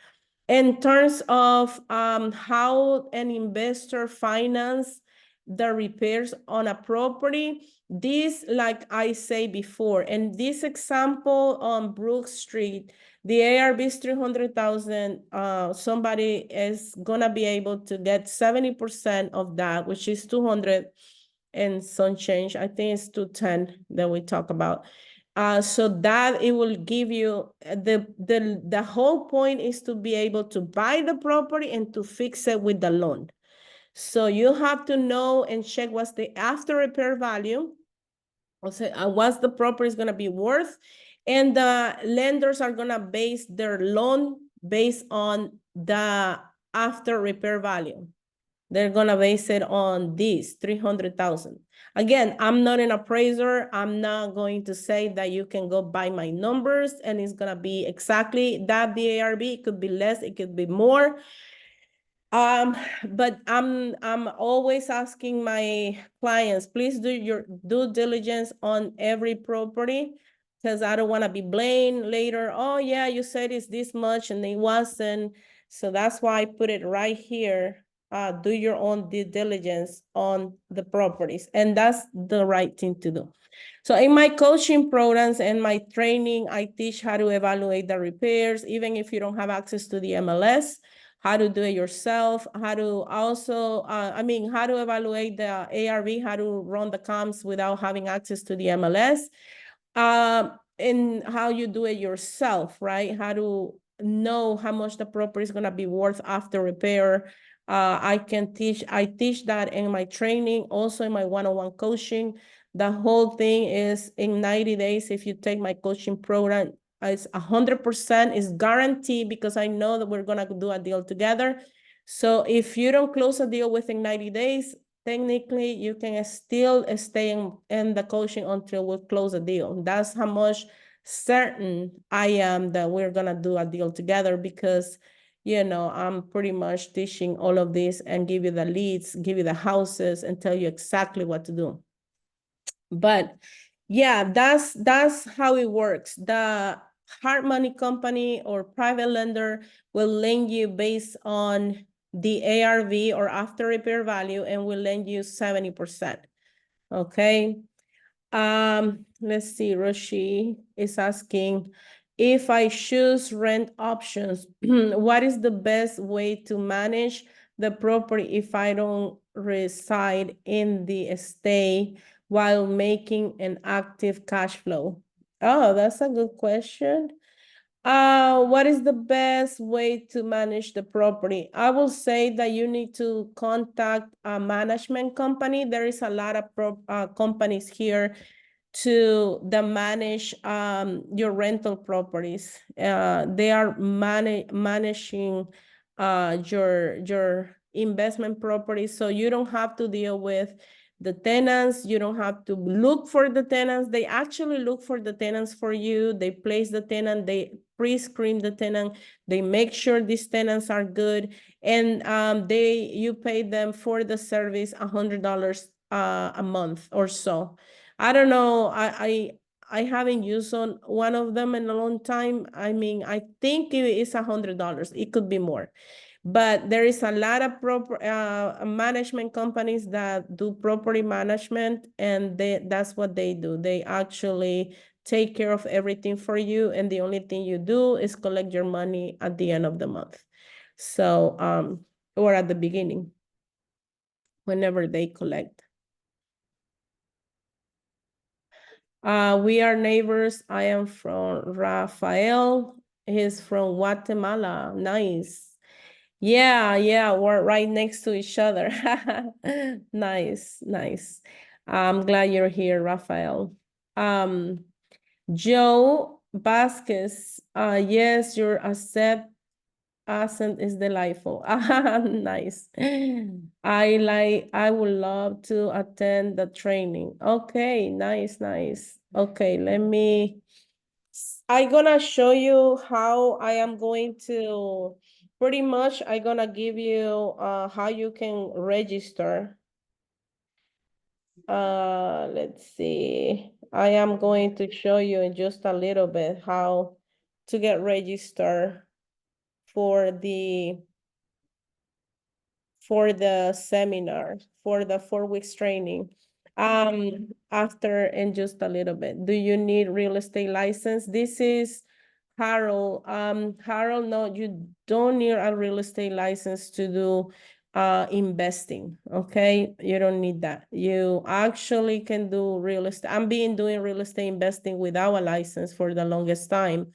In terms of how an investor finance the repairs on a property, this, like I say before, in this example on Brook Street, the ARV is 300,000. Somebody is gonna be able to get 70% of that, which is 200 and some change. I think it's 210 that we talk about. So that it will give you the whole point is to be able to buy the property and to fix it with the loan. So you have to know and check what's the after repair value, what's the property is going to be worth, and the lenders are going to base their loan based on the after repair value. They're going to base it on this 300,000. Again, I'm not an appraiser. I'm not going to say that you can go by my numbers and it's going to be exactly that the ARV. It could be less, it could be more. But I'm always asking my clients, please do your due diligence on every property, because I don't want to be blamed later. Oh yeah, you said it's this much and it wasn't. So that's why I put it right here. Do your own due diligence on the properties, and that's the right thing to do. So in my coaching programs and my training, I teach how to evaluate the repairs, even if you don't have access to the MLS, how to do it yourself, how to also, how to evaluate the ARV, how to run the comps without having access to the MLS, and how you do it yourself, right? How to know how much the property is gonna be worth after repair. I teach that in my training, also in my one-on-one coaching. The whole thing is in 90 days. If you take my coaching program, it's 100% is guaranteed, because I know that we're gonna do a deal together. So if you don't close a deal within 90 days, technically you can still stay in the coaching until we close a deal. That's how much certain I am that we're gonna do a deal together, because I'm pretty much teaching all of this and give you the leads, give you the houses, and tell you exactly what to do. But yeah, that's how it works. The hard money company or private lender will lend you based on the ARV or after repair value, and will lend you 70%. Okay. Let's see. Roshi is asking, if I choose rent options, what is the best way to manage the property if I don't reside in the estate while making an active cash flow? Oh, that's a good question. What is the best way to manage the property? I will say that you need to contact a management company. There is a lot of companies here to manage your rental properties. They are managing your investment properties, so you don't have to deal with the tenants. You don't have to look for the tenants. They actually look for the tenants for you. They place the tenant, they pre-screen the tenant, they make sure these tenants are good, and you pay them for the service $100 a month or so. I don't know. I haven't used on one of them in a long time. I think it is $100. It could be more, but there is a lot of management companies that do property management, and that's what they do. They actually take care of everything for you, and the only thing you do is collect your money at the end of the month. So, or at the beginning, whenever they collect. We are neighbors. I am from Rafael. He's from Guatemala. Nice. Yeah, we're right next to each other. Nice, nice. I'm glad you're here, Rafael. Joe Vasquez. Yes, your accent is delightful. Nice. I would love to attend the training. Okay, nice, nice. Okay, I'm gonna show you how I am going to, pretty much I'm gonna give you how you can register. Let's see. I am going to show you in just a little bit how to get registered for the seminar, for the 4 weeks training. After in just a little bit. Do you need real estate license? This is Harold. Harold, no, you don't need a real estate license to do investing. Okay, you don't need that. You actually can do real estate. I'm doing real estate investing without a license for the longest time.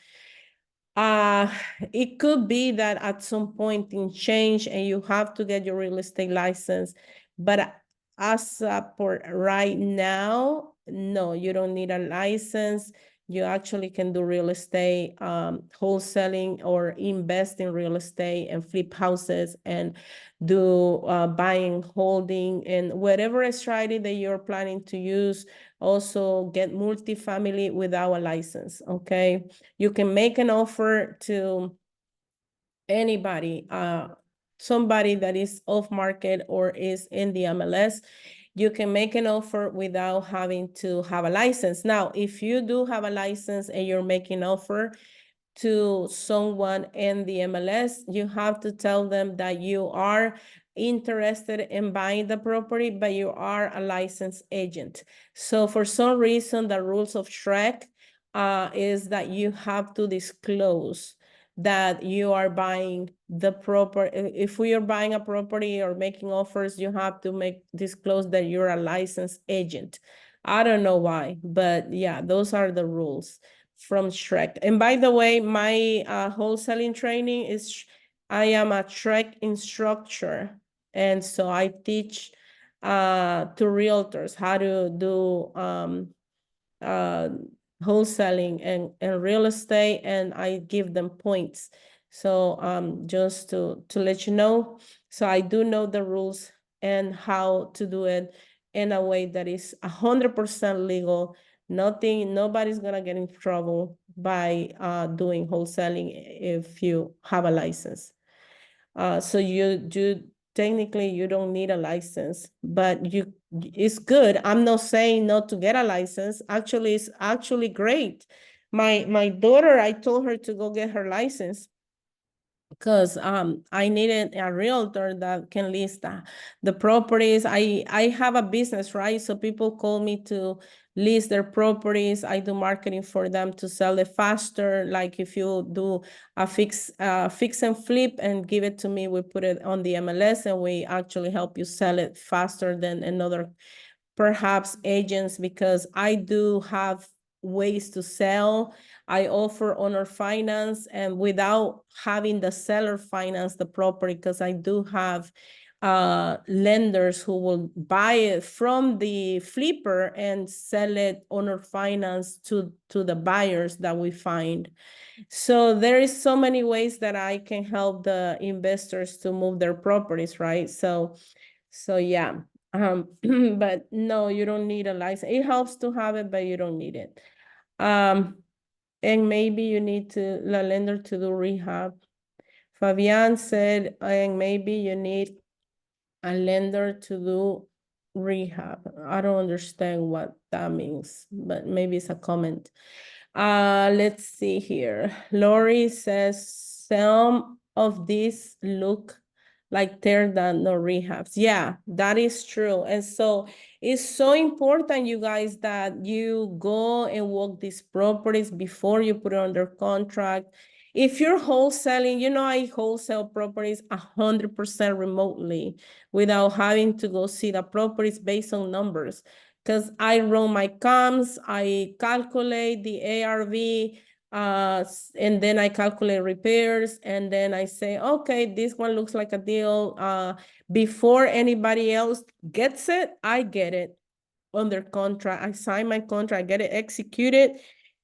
It could be that at some point in change and you have to get your real estate license, but as for right now, no, you don't need a license. You actually can do real estate, wholesaling, or invest in real estate and flip houses and do buying, holding, and whatever strategy that you're planning to use. Also get multifamily without a license, okay? You can make an offer to anybody somebody that is off market or is in the MLS, you can make an offer without having to have a license. Now, if you do have a license and you're making offer to someone in the MLS, you have to tell them that you are interested in buying the property, but you are a licensed agent. So for some reason, the rules of Shrek is that you have to disclose that you are buying the property. If we are buying a property or making offers, you have to disclose that you're a licensed agent. I don't know why, but yeah, those are the rules from Shrek. And by the way, my wholesaling training is, I am a Shrek instructor. And so I teach to realtors how to do wholesaling and real estate, and I give them points. So just to let you know, so I do know the rules and how to do it in a way that is 100% legal. Nobody's gonna get in trouble by doing wholesaling if you have a license. So technically you don't need a license, but it's good. I'm not saying not to get a license. Actually, it's actually great. My daughter, I told her to go get her license because I needed a realtor that can list the properties. I have a business, right? So people call me to list their properties. I do marketing for them to sell it faster. Like if you do a fix and flip and give it to me, we put it on the MLS and we actually help you sell it faster than another perhaps agents, because I do have ways to sell. I offer owner finance and without having the seller finance the property, because I do have lenders who will buy it from the flipper and sell it owner finance to the buyers that we find. So there is so many ways that I can help the investors to move their properties, right? So yeah. But no, you don't need a license. It helps to have it, but you don't need it. And maybe you need the lender to do rehab. Fabian said, and maybe you need a lender to do rehab. I don't understand what that means, but maybe it's a comment. Let's see here. Lori says some of these look like tear down, no rehabs. Yeah, that is true. And so it's so important, you guys, that you go and walk these properties before you put it under contract. If you're wholesaling, I wholesale properties 100% remotely without having to go see the properties based on numbers. Because I run my comms, I calculate the ARV, and then I calculate repairs, and then I say, okay, this one looks like a deal. Before anybody else gets it, I get it under contract. I sign my contract, I get it executed,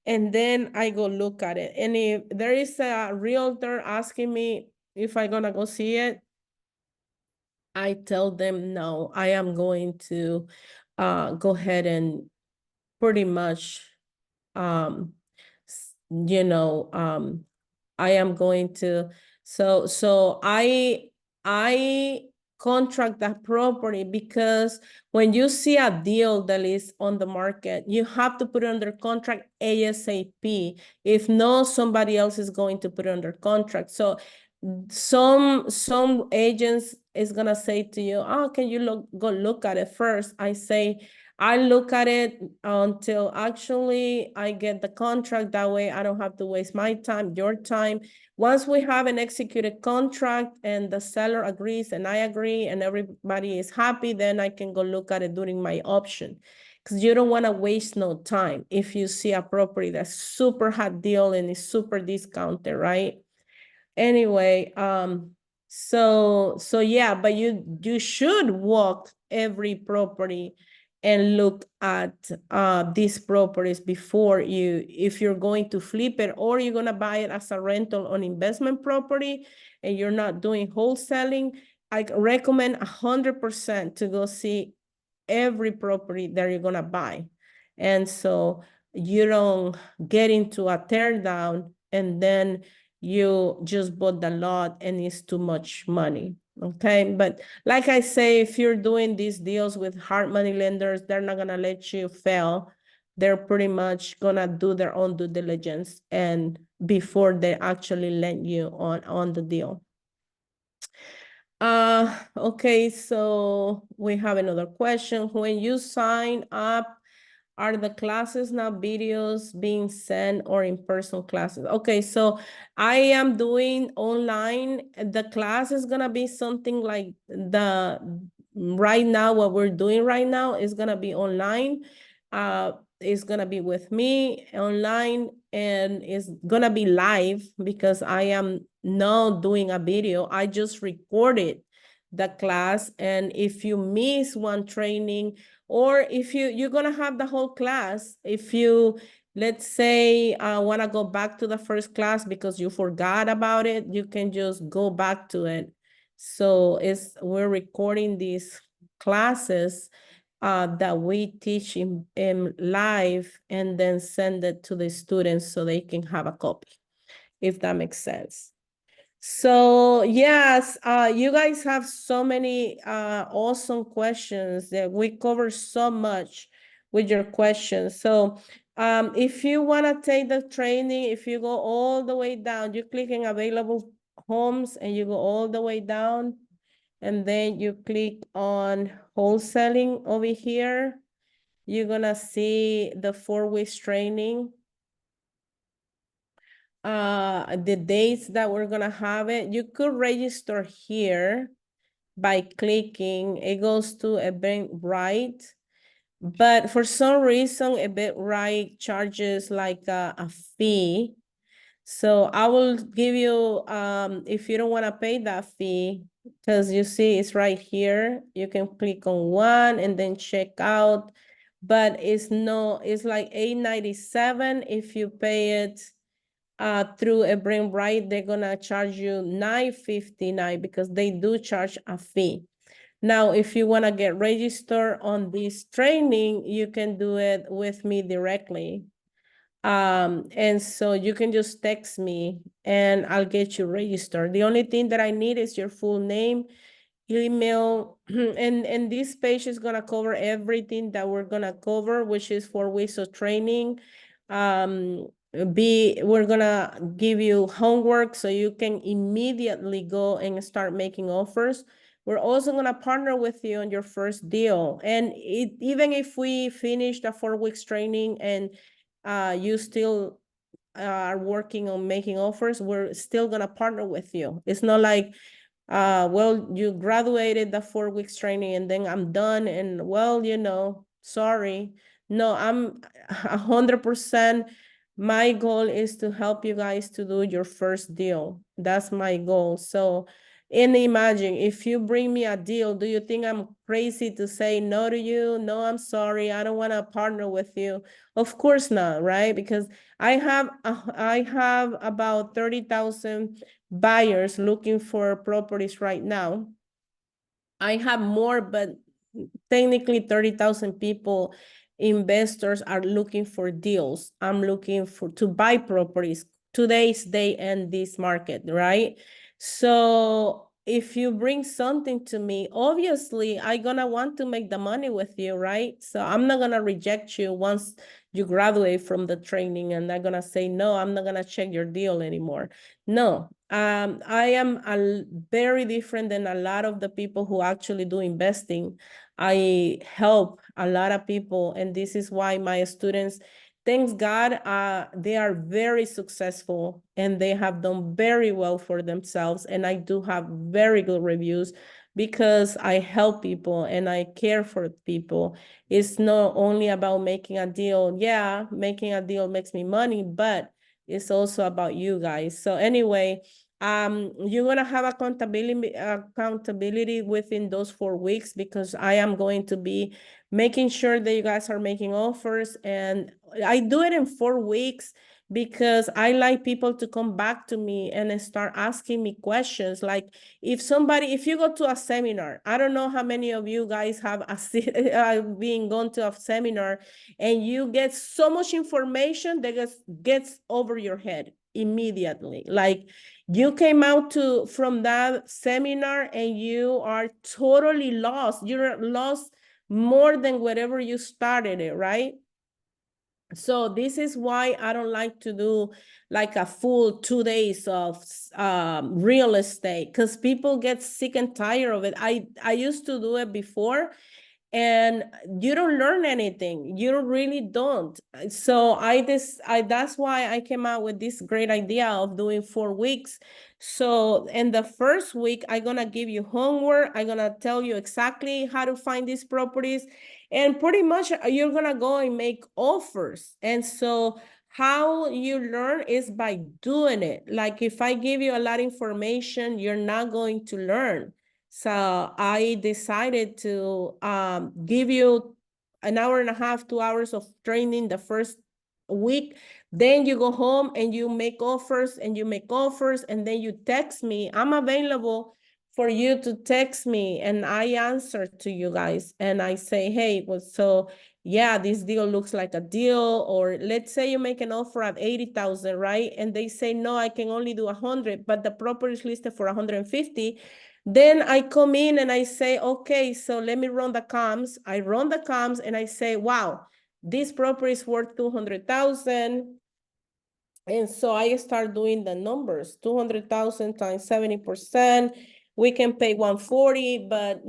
and then I go look at it. And if there is a realtor asking me if I'm gonna go see it, I tell them no, I am going to go ahead and pretty much I am going to, so I contract that property, because when you see a deal that is on the market, you have to put it under contract ASAP. If no, somebody else is going to put it under contract. So some agents is gonna say to you, oh, can you go look at it first? I say, I look at it until actually I get the contract. That way I don't have to waste my time, your time. Once we have an executed contract and the seller agrees and I agree and everybody is happy, then I can go look at it during my option. Because you don't want to waste no time if you see a property that's super hot deal and is super discounted, right? Anyway, so yeah, but you should walk every property and look at these properties before if you're going to flip it or you're going to buy it as a rental on investment property and you're not doing wholesaling. I recommend 100% to go see every property that you're going to buy. And so you don't get into a tear down and then you just bought the lot and it's too much money. Okay, but like I say, if you're doing these deals with hard money lenders, they're not gonna let you fail. They're pretty much gonna do their own due diligence and before they actually lend you on the deal. Okay, so we have another question. When you sign up, are the classes now videos being sent or in-person classes? Okay, so I am doing online. The class is gonna be something like right now, what we're doing right now is gonna be online. It's gonna be with me online and it's gonna be live because I am now doing a video. I just recorded the class, and if you miss one training, or if you're gonna have the whole class, if you, let's say, want to go back to the first class because you forgot about it, you can just go back to it. So we're recording these classes that we teach in live and then send it to the students so they can have a copy, if that makes sense. So yes, you guys have so many awesome questions that we cover so much with your questions. So if you want to take the training, if you go all the way down, you click in available homes and you go all the way down, and then you click on wholesaling over here. You're gonna see the 4 weeks training, the dates that we're gonna have it. You could register here by clicking. It goes to Eventbrite, but for some reason Eventbrite charges like a fee. So I will give you, if you don't want to pay that fee, because you see it's right here, you can click on one and then check out, but it's like $8.97 if you pay it through Eventbrite. They're gonna charge you $9.59 because they do charge a fee. Now, if you want to get registered on this training, you can do it with me directly. And so you can just text me and I'll get you registered. The only thing that I need is your full name, email, and this page is gonna cover everything that we're gonna cover, which is 4 weeks of training. We're gonna give you homework so you can immediately go and start making offers. We're also gonna partner with you on your first deal. And even if we finish the 4 weeks training and you still are working on making offers, we're still gonna partner with you. It's not like, well, you graduated the 4 weeks training and then I'm done and well, sorry. No, I'm 100%. My goal is to help you guys to do your first deal. That's my goal. So, and imagine if you bring me a deal, do you think I'm crazy to say no to you? No, I'm sorry. I don't want to partner with you. Of course not, right? Because I have about 30,000 buyers looking for properties right now. I have more, but technically 30,000 people, investors are looking for deals. I'm looking to buy properties today's day and this market, right? So if you bring something to me, obviously I'm gonna want to make the money with you, right? So I'm not gonna reject you once you graduate from the training and I'm gonna say, no, I'm not gonna check your deal anymore. No, I am very different than a lot of the people who actually do investing. I help a lot of people, and this is why my students, thanks God, they are very successful and they have done very well for themselves. And I do have very good reviews because I help people and I care for people. It's not only about making a deal. Yeah, making a deal makes me money, but it's also about you guys. So anyway, you're gonna have accountability within those 4 weeks because I am going to be making sure that you guys are making offers, and I do it in 4 weeks because I like people to come back to me and start asking me questions. Like if you go to a seminar, I don't know how many of you guys have been gone to a seminar and you get so much information that gets over your head. immediately. Like you came out from that seminar and you are totally lost. You're lost more than whatever you started it, right? So this is why I don't like to do like a full 2 days of real estate, because people get sick and tired of it. I used to do it before, and you don't learn anything. You really don't. So that's why I came out with this great idea of doing 4 weeks. So in the first week, I'm gonna give you homework. I'm gonna tell you exactly how to find these properties, and pretty much you're gonna go and make offers. And so how you learn is by doing it. Like if I give you a lot of information, you're not going to learn. So I decided to give you an hour and a half, 2 hours of training the first week. Then you go home and you make offers and you make offers, and then you text me. I'm available for you to text me, and I answer to you guys. And I say, hey, well, so yeah, this deal looks like a deal. Or let's say you make an offer of 80,000, right? And they say, no, I can only do 100, but the property is listed for 150. Then I come in and I say, okay, so let me run the comms. I run the comms and I say, wow, this property is worth 200,000. And so I start doing the numbers, 200,000 times 70%. We can pay 140, but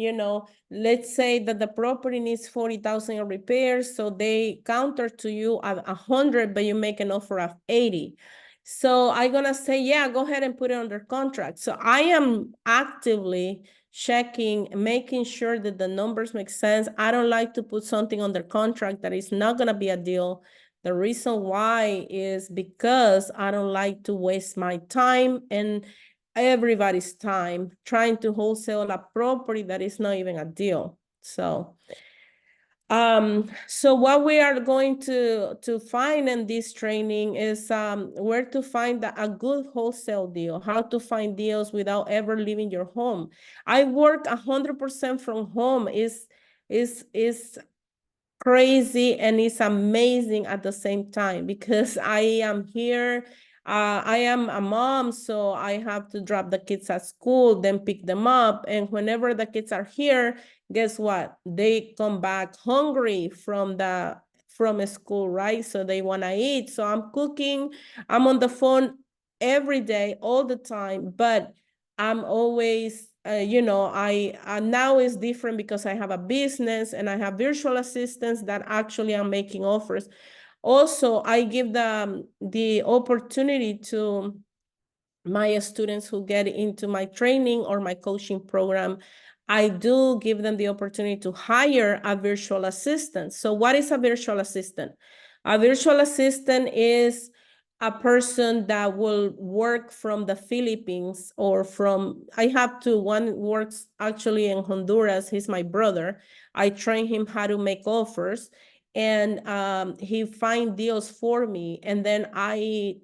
let's say that the property needs 40,000 in repairs. So they counter to you at 100, but you make an offer of 80. So I'm gonna say, yeah, go ahead and put it under contract. So I am actively checking, making sure that the numbers make sense. I don't like to put something under contract that is not gonna be a deal. The reason why is because I don't like to waste my time and everybody's time trying to wholesale a property that is not even a deal. So what we are going to find in this training is where to find a good wholesale deal, how to find deals without ever leaving your home. I work 100% from home. Is crazy, and it's amazing at the same time, because I am here. I am a mom, so I have to drop the kids at school, then pick them up. And whenever the kids are here, guess what? They come back hungry from school, right? So they want to eat. So I'm cooking. I'm on the phone every day, all the time, but I'm always I now is different because I have a business and I have virtual assistants that actually are making offers. Also, I give them the opportunity to my students who get into my training or my coaching program. I do give them the opportunity to hire a virtual assistant. So what is a virtual assistant? A virtual assistant is a person that will work from the Philippines or I have one works actually in Honduras. He's my brother. I train him how to make offers, and he find deals for me. And then I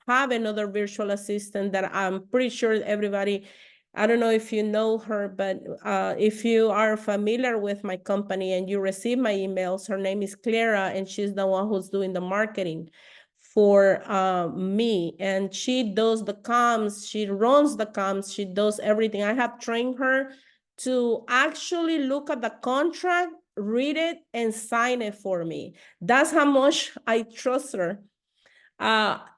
have another virtual assistant that I'm pretty sure everybody, I don't know if you know her, but if you are familiar with my company and you receive my emails, her name is Clara, and she's the one who's doing the marketing for me. And she does the comms, she runs the comms, she does everything. I have trained her to actually look at the contract, read it, and sign it for me. That's how much I trust her.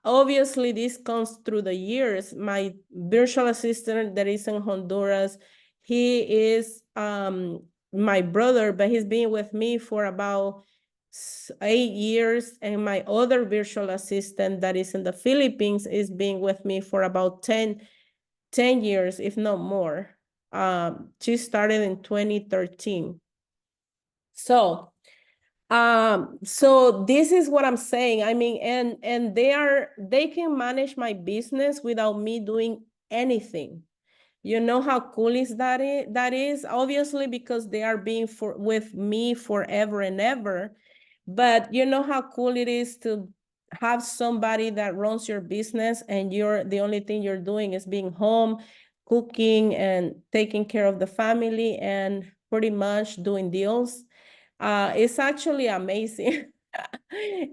Obviously, this comes through the years. My virtual assistant that is in Honduras, he is my brother, but he's been with me for about 8 years. And my other virtual assistant that is in the Philippines is being with me for about 10 years, if not more. She started in 2013. So this is what I'm saying. I mean, and they can manage my business without me doing anything. You know how cool that is? Obviously, because they are being with me forever and ever. But you know how cool it is to have somebody that runs your business, and the only thing you're doing is being home, cooking and taking care of the family, and pretty much doing deals. It's actually amazing.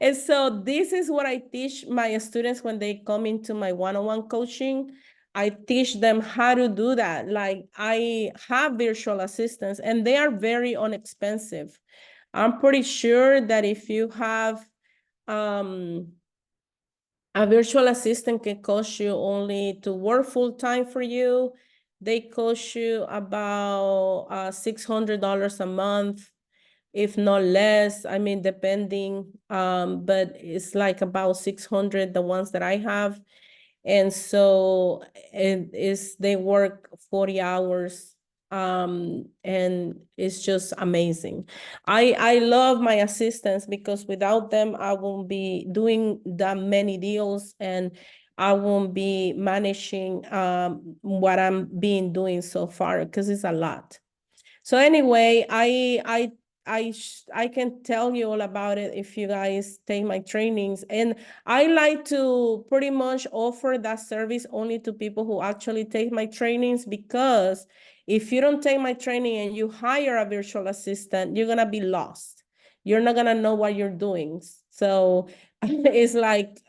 And so this is what I teach my students when they come into my one-on-one coaching. I teach them how to do that. Like I have virtual assistants and they are very inexpensive. I'm pretty sure that if you have a virtual assistant can cost you only to work full time for you. They cost you about $600 a month, if not less. I mean, depending, but it's like about 600, the ones that I have. And so it is, they work 40 hours, and it's just amazing. I love my assistants because without them, I won't be doing that many deals and I won't be managing what I'm being doing so far because it's a lot. So anyway, I can tell you all about it if you guys take my trainings. And I like to pretty much offer that service only to people who actually take my trainings, because if you don't take my training and you hire a virtual assistant, you're gonna be lost. You're not gonna know what you're doing. So it's like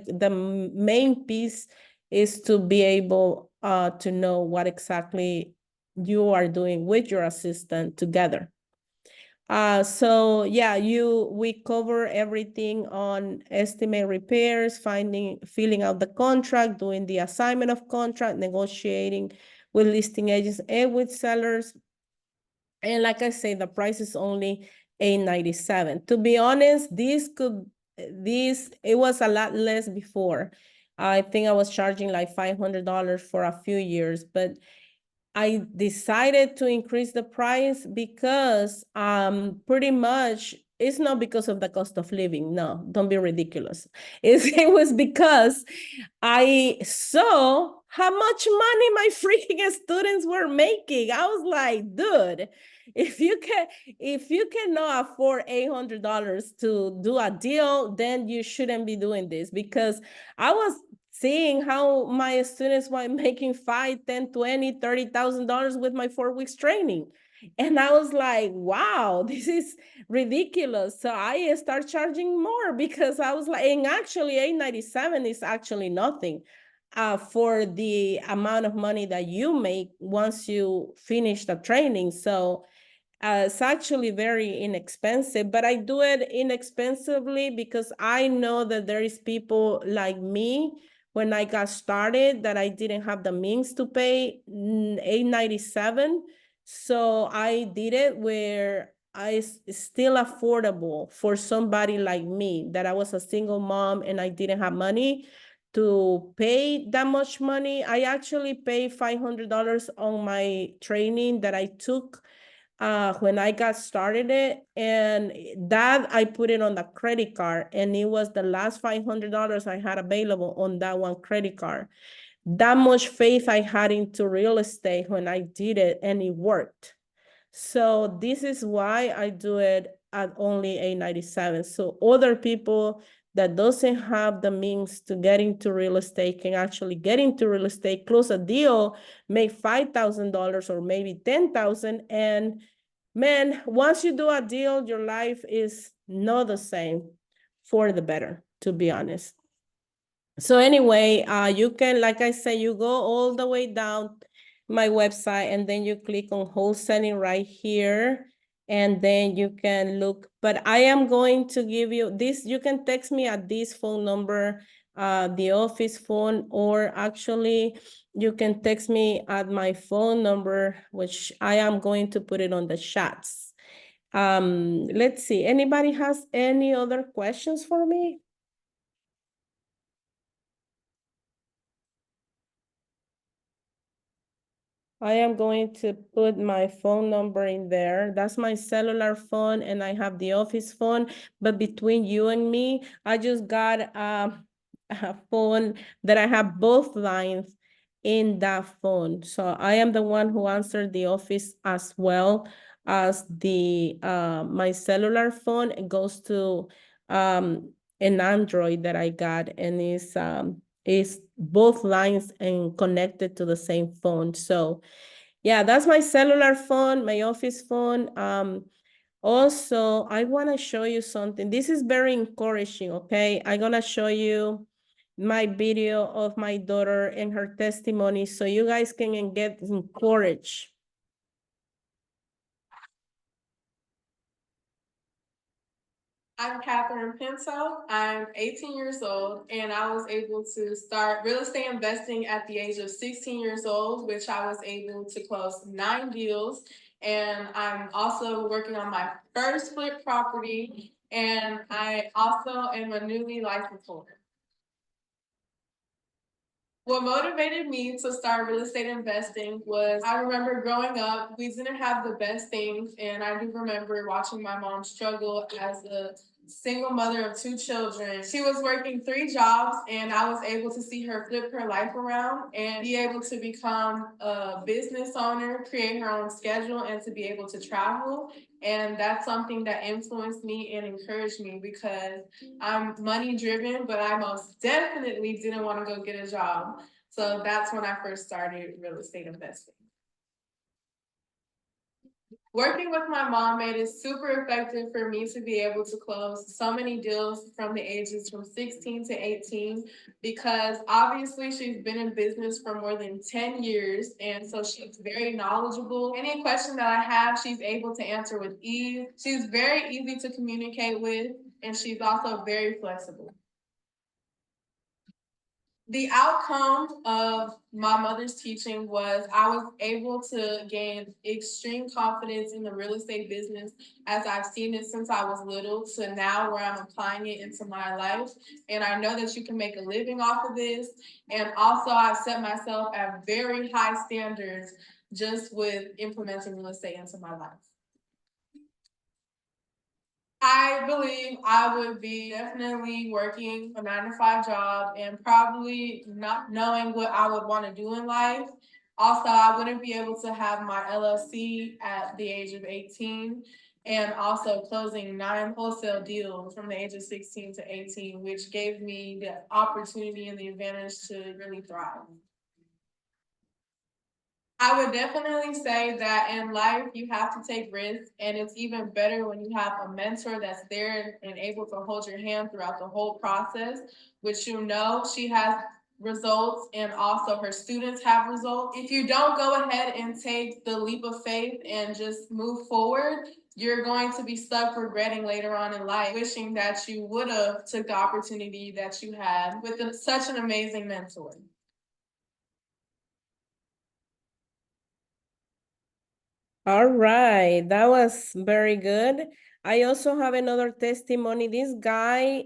the main piece is to be able to know what exactly you are doing with your assistant together. So yeah, we cover everything on estimate repairs, filling out the contract, doing the assignment of contract, negotiating with listing agents and with sellers. And like I say, the price is only $897. To be honest, it was a lot less before. I think I was charging like $500 for a few years, but I decided to increase the price because pretty much it's not because of the cost of living. No, don't be ridiculous. It was because I saw how much money my freaking students were making. I was like, dude, if you cannot afford $800 to do a deal, then you shouldn't be doing this, because I was seeing how my students were making $5, $10, $20, $30,000 with my 4 weeks training. And I was like, wow, this is ridiculous. So I start charging more because I was like, and actually $897 is actually nothing for the amount of money that you make once you finish the training. So it's actually very inexpensive, but I do it inexpensively because I know that there is people like me when I got started that I didn't have the means to pay $897. So I did it where it's still affordable for somebody like me, that I was a single mom and I didn't have money to pay that much money. I actually paid $500 on my training that I took when I got started it, and that I put it on the credit card, and it was the last $500 I had available on that one credit card. That much faith I had into real estate when I did it, and it worked. So this is why I do it at only $897. So other people that doesn't have the means to get into real estate can actually get into real estate, close a deal, make $5,000 or maybe $10,000, and man, once you do a deal, your life is not the same, for the better, to be honest. So anyway, you can, like I said, you go all the way down my website and then you click on wholesaling right here, and then you can look. But I am going to give you this. You can text me at this phone number, the office phone, or actually you can text me at my phone number, which I am going to put it on the chats. Let's see. Anybody has any other questions for me? I am going to put my phone number in there. That's my cellular phone, and I have the office phone. But between you and me, I just got a phone that I have both lines in that phone. So I am the one who answered the office as well as the my cellular phone. It goes to an Android that I got, and is both lines and connected to the same phone. So yeah, that's my cellular phone, my office phone. Also, I want to show you something. This is very encouraging, okay? I'm going to show you my video of my daughter and her testimony so you guys can get encouraged. I'm Catherine Pinto. I'm 18 years old, and I was able to start real estate investing at the age of 16 years old, which I was able to close 9 deals. And I'm also working on my first flip property, and I also am a newly licensed holder. What motivated me to start real estate investing was I remember growing up, we didn't have the best things. And I do remember watching my mom struggle as a single mother of 2 children. She was working 3 jobs, and I was able to see her flip her life around and be able to become a business owner, create her own schedule, and to be able to travel. And that's something that influenced me and encouraged me because I'm money driven, but I most definitely didn't want to go get a job. So that's when I first started real estate investing. Working with my mom made it super effective for me to be able to close so many deals from the ages from 16 to 18, because obviously she's been in business for more than 10 years. And so she's very knowledgeable. Any question that I have, she's able to answer with ease. She's very easy to communicate with, and she's also very flexible. The outcome of my mother's teaching was I was able to gain extreme confidence in the real estate business as I've seen it since I was little to now where I'm applying it into my life. And I know that you can make a living off of this. And also I've set myself at very high standards just with implementing real estate into my life. I believe I would be definitely working a 9-to-5 job and probably not knowing what I would want to do in life. Also, I wouldn't be able to have my LLC at the age of 18, and also closing 9 wholesale deals from the age of 16 to 18, which gave me the opportunity and the advantage to really thrive. I would definitely say that in life, you have to take risks, and it's even better when you have a mentor that's there and able to hold your hand throughout the whole process, which she has results and also her students have results. If you don't go ahead and take the leap of faith and just move forward, you're going to be stuck regretting later on in life, wishing that you would have took the opportunity that you had with such an amazing mentor. All right, that was very good. I also have another testimony. This guy,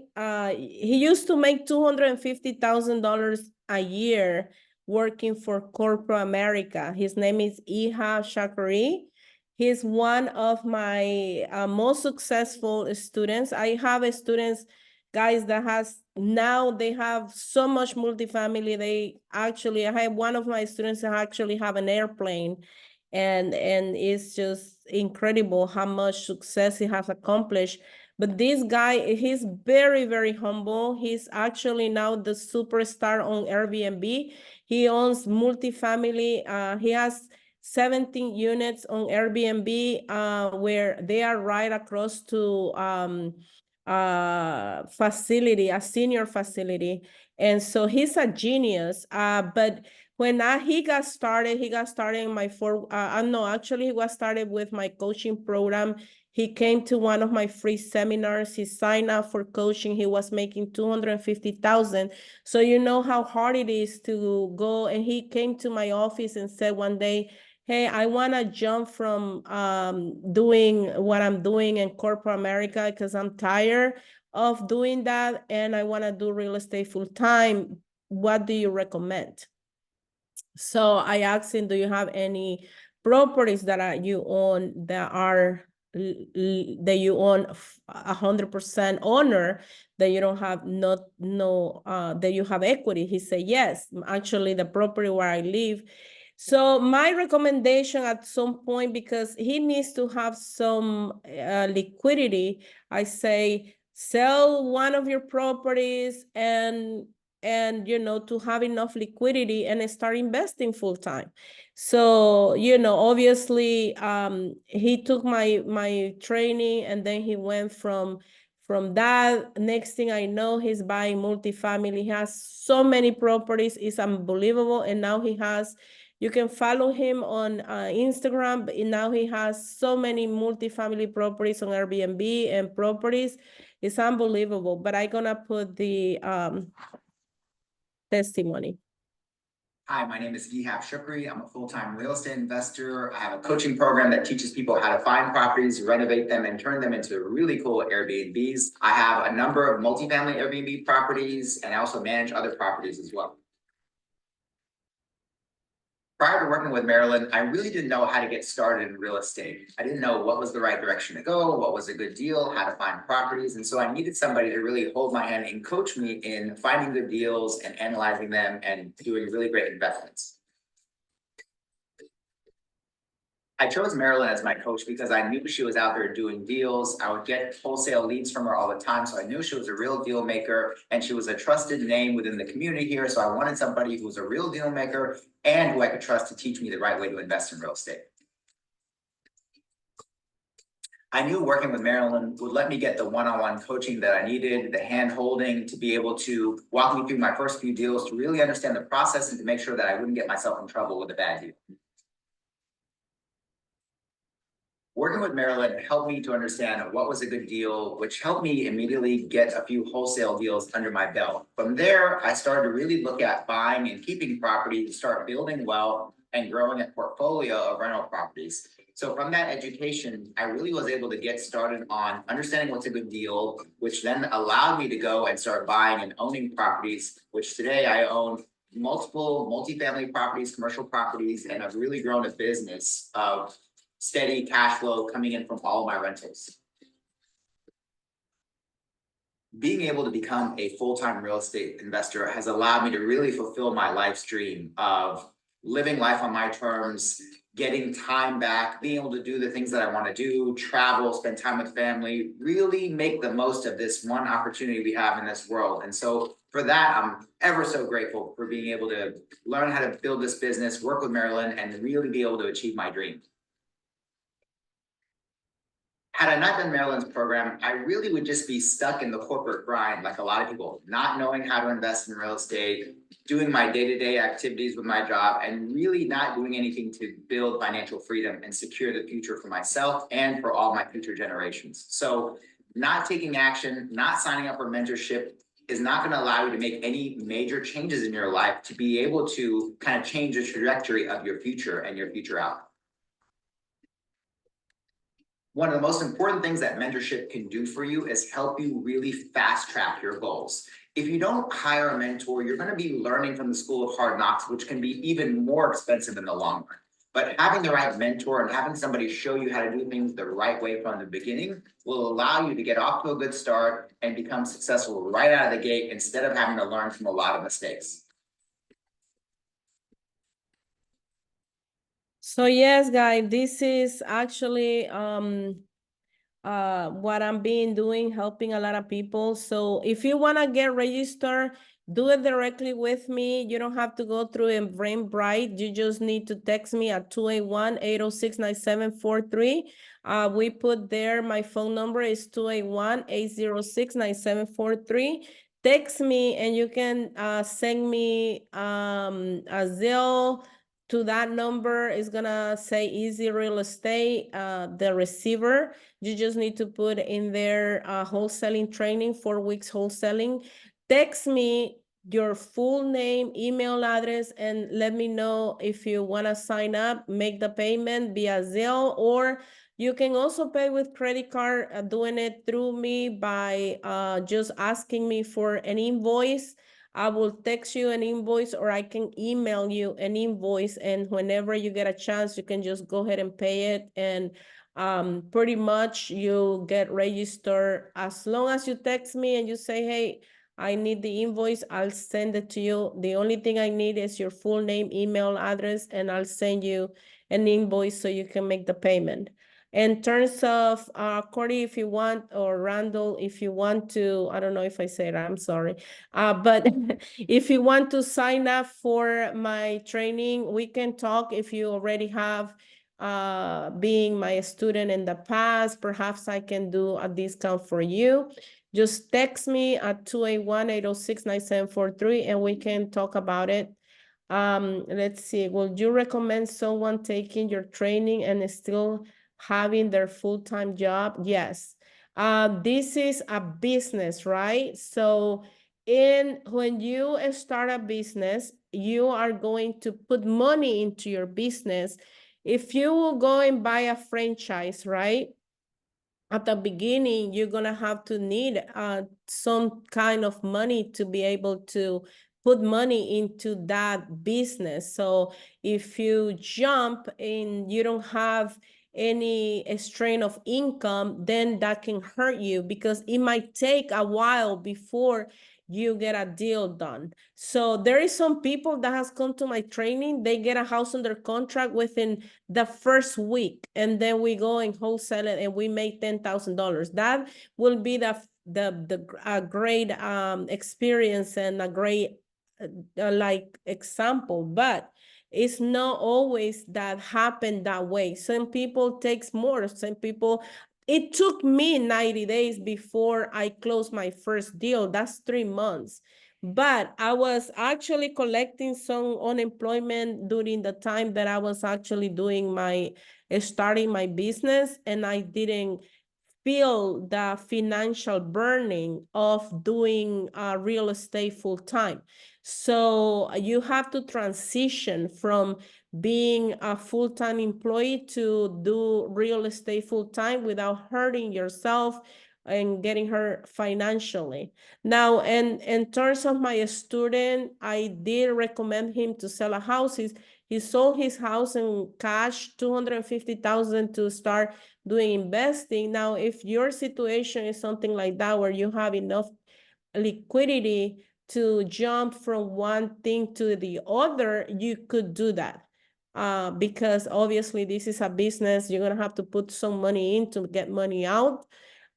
he used to make $250,000 a year working for corporate America. His name is Iha Shakari. He's one of my most successful students. I have students, guys, that now they have so much multifamily. I have one of my students that actually have an airplane, and it's just incredible how much success he has accomplished. But this guy, he's very, very humble. He's actually now the superstar on Airbnb. He owns multifamily. He has 17 units on Airbnb, where they are right across to facility, a senior facility. And so he's a genius. But when he got started in my actually he got started with my coaching program. He came to one of my free seminars. He signed up for coaching. He was making 250,000. So you know how hard it is to go. And he came to my office and said one day, hey, I want to jump from doing what I'm doing in corporate America because I'm tired of doing that, and I want to do real estate full time. What do you recommend? So I asked him, do you have any properties that you own that are that you own 100% owner, that you don't have that you have equity? He said, yes, actually the property where I live. So my recommendation at some point, because he needs to have some liquidity, I say, sell one of your properties and and, you know, to have enough liquidity and start investing full time. So, you know, obviously, he took my training, and then he went from that. Next thing I know, he's buying multifamily. He has so many properties. It's unbelievable. And now he has, you can follow him on Instagram, but now he has so many multifamily properties on Airbnb and properties. It's unbelievable. But I'm gonna put the testimony. Hi, my name is Gihab Shukri. I'm a full-time real estate investor. I have a coaching program that teaches people how to find properties, renovate them, and turn them into really cool Airbnbs. I have a number of multifamily Airbnb properties, and I also manage other properties as well. Prior to working with Marilyn, I really didn't know how to get started in real estate. I didn't know what was the right direction to go, what was a good deal, how to find properties. And so I needed somebody to really hold my hand and coach me in finding good deals and analyzing them and doing really great investments. I chose Marilyn as my coach because I knew she was out there doing deals. I would get wholesale leads from her all the time. So I knew she was a real deal maker, and she was a trusted name within the community here. So I wanted somebody who was a real deal maker and who I could trust to teach me the right way to invest in real estate. I knew working with Marilyn would let me get the one-on-one coaching that I needed, the hand-holding to be able to walk me through my first few deals, to really understand the process and to make sure that I wouldn't get myself in trouble with a bad deal. Working with Marilyn helped me to understand what was a good deal, which helped me immediately get a few wholesale deals under my belt. From there, I started to really look at buying and keeping property to start building wealth and growing a portfolio of rental properties. So from that education, I really was able to get started on understanding what's a good deal, which then allowed me to go and start buying and owning properties, which today I own multiple multifamily properties, commercial properties, and I've really grown a business of steady cash flow coming in from all of my rentals. Being able to become a full-time real estate investor has allowed me to really fulfill my life's dream of living life on my terms, getting time back, being able to do the things that I want to do, travel, spend time with family, really make the most of this one opportunity we have in this world. And so for that, I'm ever so grateful for being able to learn how to build this business, work with Marilyn, and really be able to achieve my dream. Had I not done Marilyn's program, I really would just be stuck in the corporate grind like a lot of people, not knowing how to invest in real estate, doing my day-to-day activities with my job, and really not doing anything to build financial freedom and secure the future for myself and for all my future generations. So not taking action, not signing up for mentorship is not going to allow you to make any major changes in your life to be able to kind of change the trajectory of your future and your future outcome. One of the most important things that mentorship can do for you is help you really fast track your goals. If you don't hire a mentor, you're going to be learning from the school of hard knocks, which can be even more expensive in the long run. But having the right mentor and having somebody show you how to do things the right way from the beginning will allow you to get off to a good start and become successful right out of the gate instead of having to learn from a lot of mistakes. So yes, guys, this is actually what I'm being doing, helping a lot of people. So if you want to get registered, do it directly with me. You don't have to go through Eventbrite. You just need to text me at 281-806-9743. We put there, my phone number is 281-806-9743. Text me and you can send me a Zelle to that number. Is gonna say Easy Real Estate, the receiver. You just need to put in there wholesaling training, 4 weeks wholesaling. Text me your full name, email address, and let me know if you wanna sign up, make the payment via Zelle, or you can also pay with credit card, doing it through me by just asking me for an invoice. I will text you an invoice or I can email you an invoice, and whenever you get a chance, you can just go ahead and pay it, and pretty much you get registered. As long as you text me and you say, hey, I need the invoice, I'll send it to you. The only thing I need is your full name, email address, and I'll send you an invoice so you can make the payment. In terms of Corey, if you want, or Randall, if you want to, I don't know if I said, I'm sorry. But if you want to sign up for my training, we can talk. If you already have being my student in the past, perhaps I can do a discount for you. Just text me at 281-806-9743 and we can talk about it. Let's see, would you recommend someone taking your training and still having their full-time job? Yes. This is a business, right? So when you start a business, you are going to put money into your business. If you will go and buy a franchise, right? At the beginning, you're gonna have to need some kind of money to be able to put money into that business. So if you jump and you don't have any strain of income, then that can hurt you because it might take a while before you get a deal done. So there is some people that has come to my training, they get a house under contract within the first week, and then we go and wholesale it and we make $10,000. That will be the great experience and a great like example, but it's not always that happen that way. Some people takes more, some people, it took me 90 days before I closed my first deal. That's 3 months. But I was actually collecting some unemployment during the time that I was actually doing starting my business, and I didn't feel the financial burning of doing real estate full time. So you have to transition from being a full-time employee to do real estate full time without hurting yourself and getting hurt financially. Now, in terms of my student, I did recommend him to sell a house. He sold his house in cash, 250,000 to start doing investing. Now, if your situation is something like that, where you have enough liquidity to jump from one thing to the other, you could do that. Because obviously this is a business, you're gonna have to put some money in to get money out.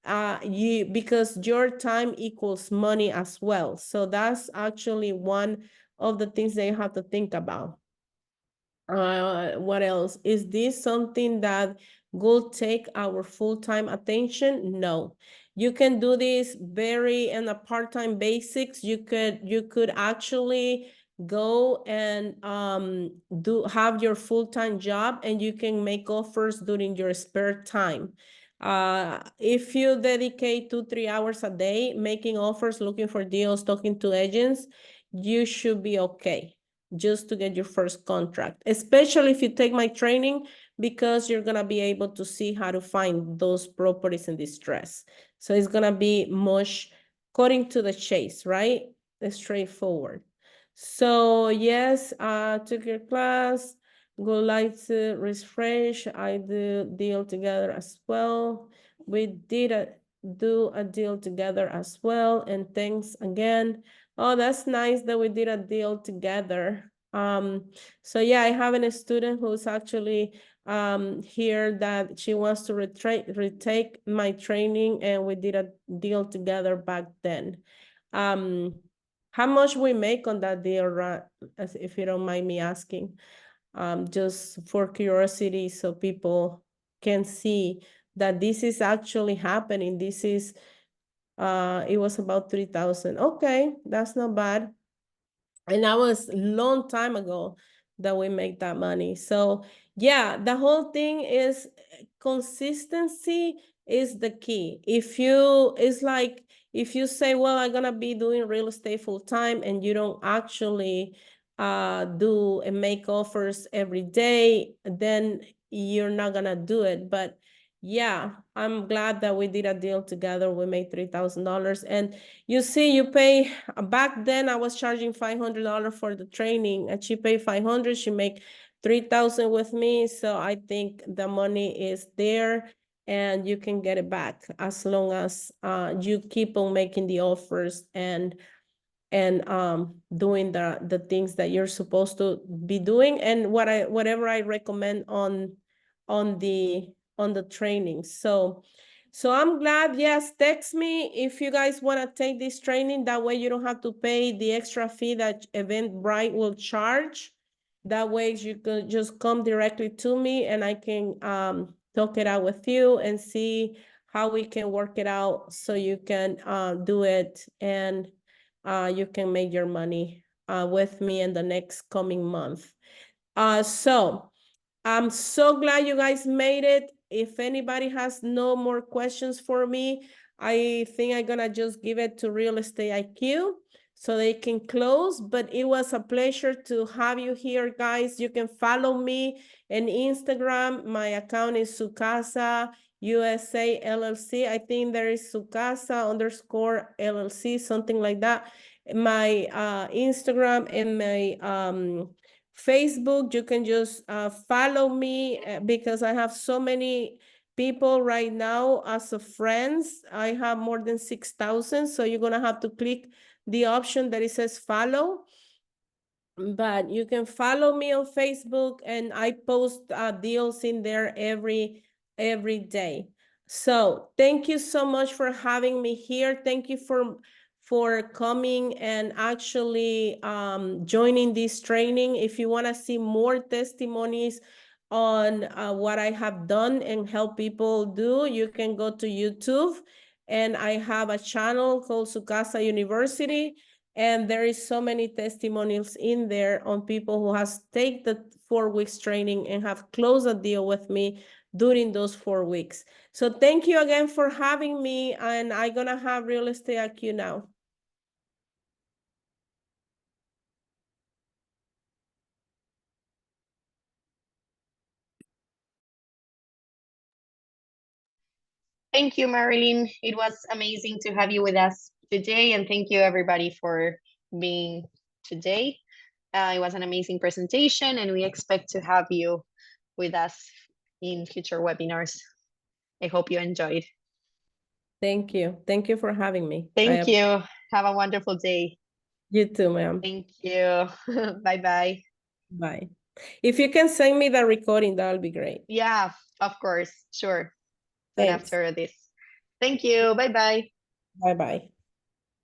Because your time equals money as well. So that's actually one of the things that you have to think about. What else? Is this something that will take our full-time attention? No. You can do this very on a part-time basics. You could actually go and have your full-time job, and you can make offers during your spare time. If you dedicate 2-3 hours a day making offers, looking for deals, talking to agents, you should be okay just to get your first contract, especially if you take my training, because you're gonna be able to see how to find those properties in distress. So it's gonna be much cutting to the chase, right? Straightforward. So yes, took your class, would like to refresh. I do deal together as well. We did do a deal together as well, and thanks again. Oh, that's nice that we did a deal together. So yeah, I have a student who's actually here that she wants to retake my training, and we did a deal together back then. How much we make on that deal, if you don't mind me asking? Just for curiosity, so people can see that this is actually happening. This is it was about 3,000. Okay, that's not bad. And that was a long time ago that we make that money. So yeah, the whole thing is consistency is the key. It's like if you say, well, I'm gonna be doing real estate full time, and you don't actually do and make offers every day, then you're not gonna do it. But yeah, I'm glad that we did a deal together. We made $3,000. And you see, you pay, back then I was charging $500 for the training, and she paid 500, she make 3,000 with me. So I think the money is there, and you can get it back as long as you keep on making the offers and doing the things that you're supposed to be doing. And whatever I recommend on on the training. So I'm glad. Yes, text me if you guys want to take this training. That way you don't have to pay the extra fee that Eventbrite will charge. That way you can just come directly to me and I can talk it out with you and see how we can work it out so you can do it and you can make your money with me in the next coming month. So I'm so glad you guys made it. If anybody has no more questions for me, I think I'm gonna just give it to Real Estate IQ so they can close. But it was a pleasure to have you here, guys. You can follow me on Instagram. My account is Sukasa USA LLC. I think there is Sukasa _LLC, something like that. My Instagram and my Facebook, you can just follow me because I have so many people right now as of friends. I have more than 6,000. So you're going to have to click the option that it says follow. But you can follow me on Facebook and I post deals in there every day. So thank you so much for having me here. Thank you for coming and actually joining this training. If you want to see more testimonies on what I have done and help people do, you can go to YouTube. And I have a channel called Sukasa University. And there is so many testimonials in there on people who has taken the 4 weeks training and have closed a deal with me during those 4 weeks. So thank you again for having me. And I'm going to have Real Estate IQ now. Thank you, Marilyn. It was amazing to have you with us today. And thank you, everybody, for being today. It was an amazing presentation, and we expect to have you with us in future webinars. I hope you enjoyed. Thank you. Thank you for having me. Thank you. Have a wonderful day. You too, ma'am. Thank you. Bye-bye. Bye. If you can send me the recording, that would be great. Yeah, of course. Sure. Then Thanks. after this. Thank you. Bye-bye. Bye-bye.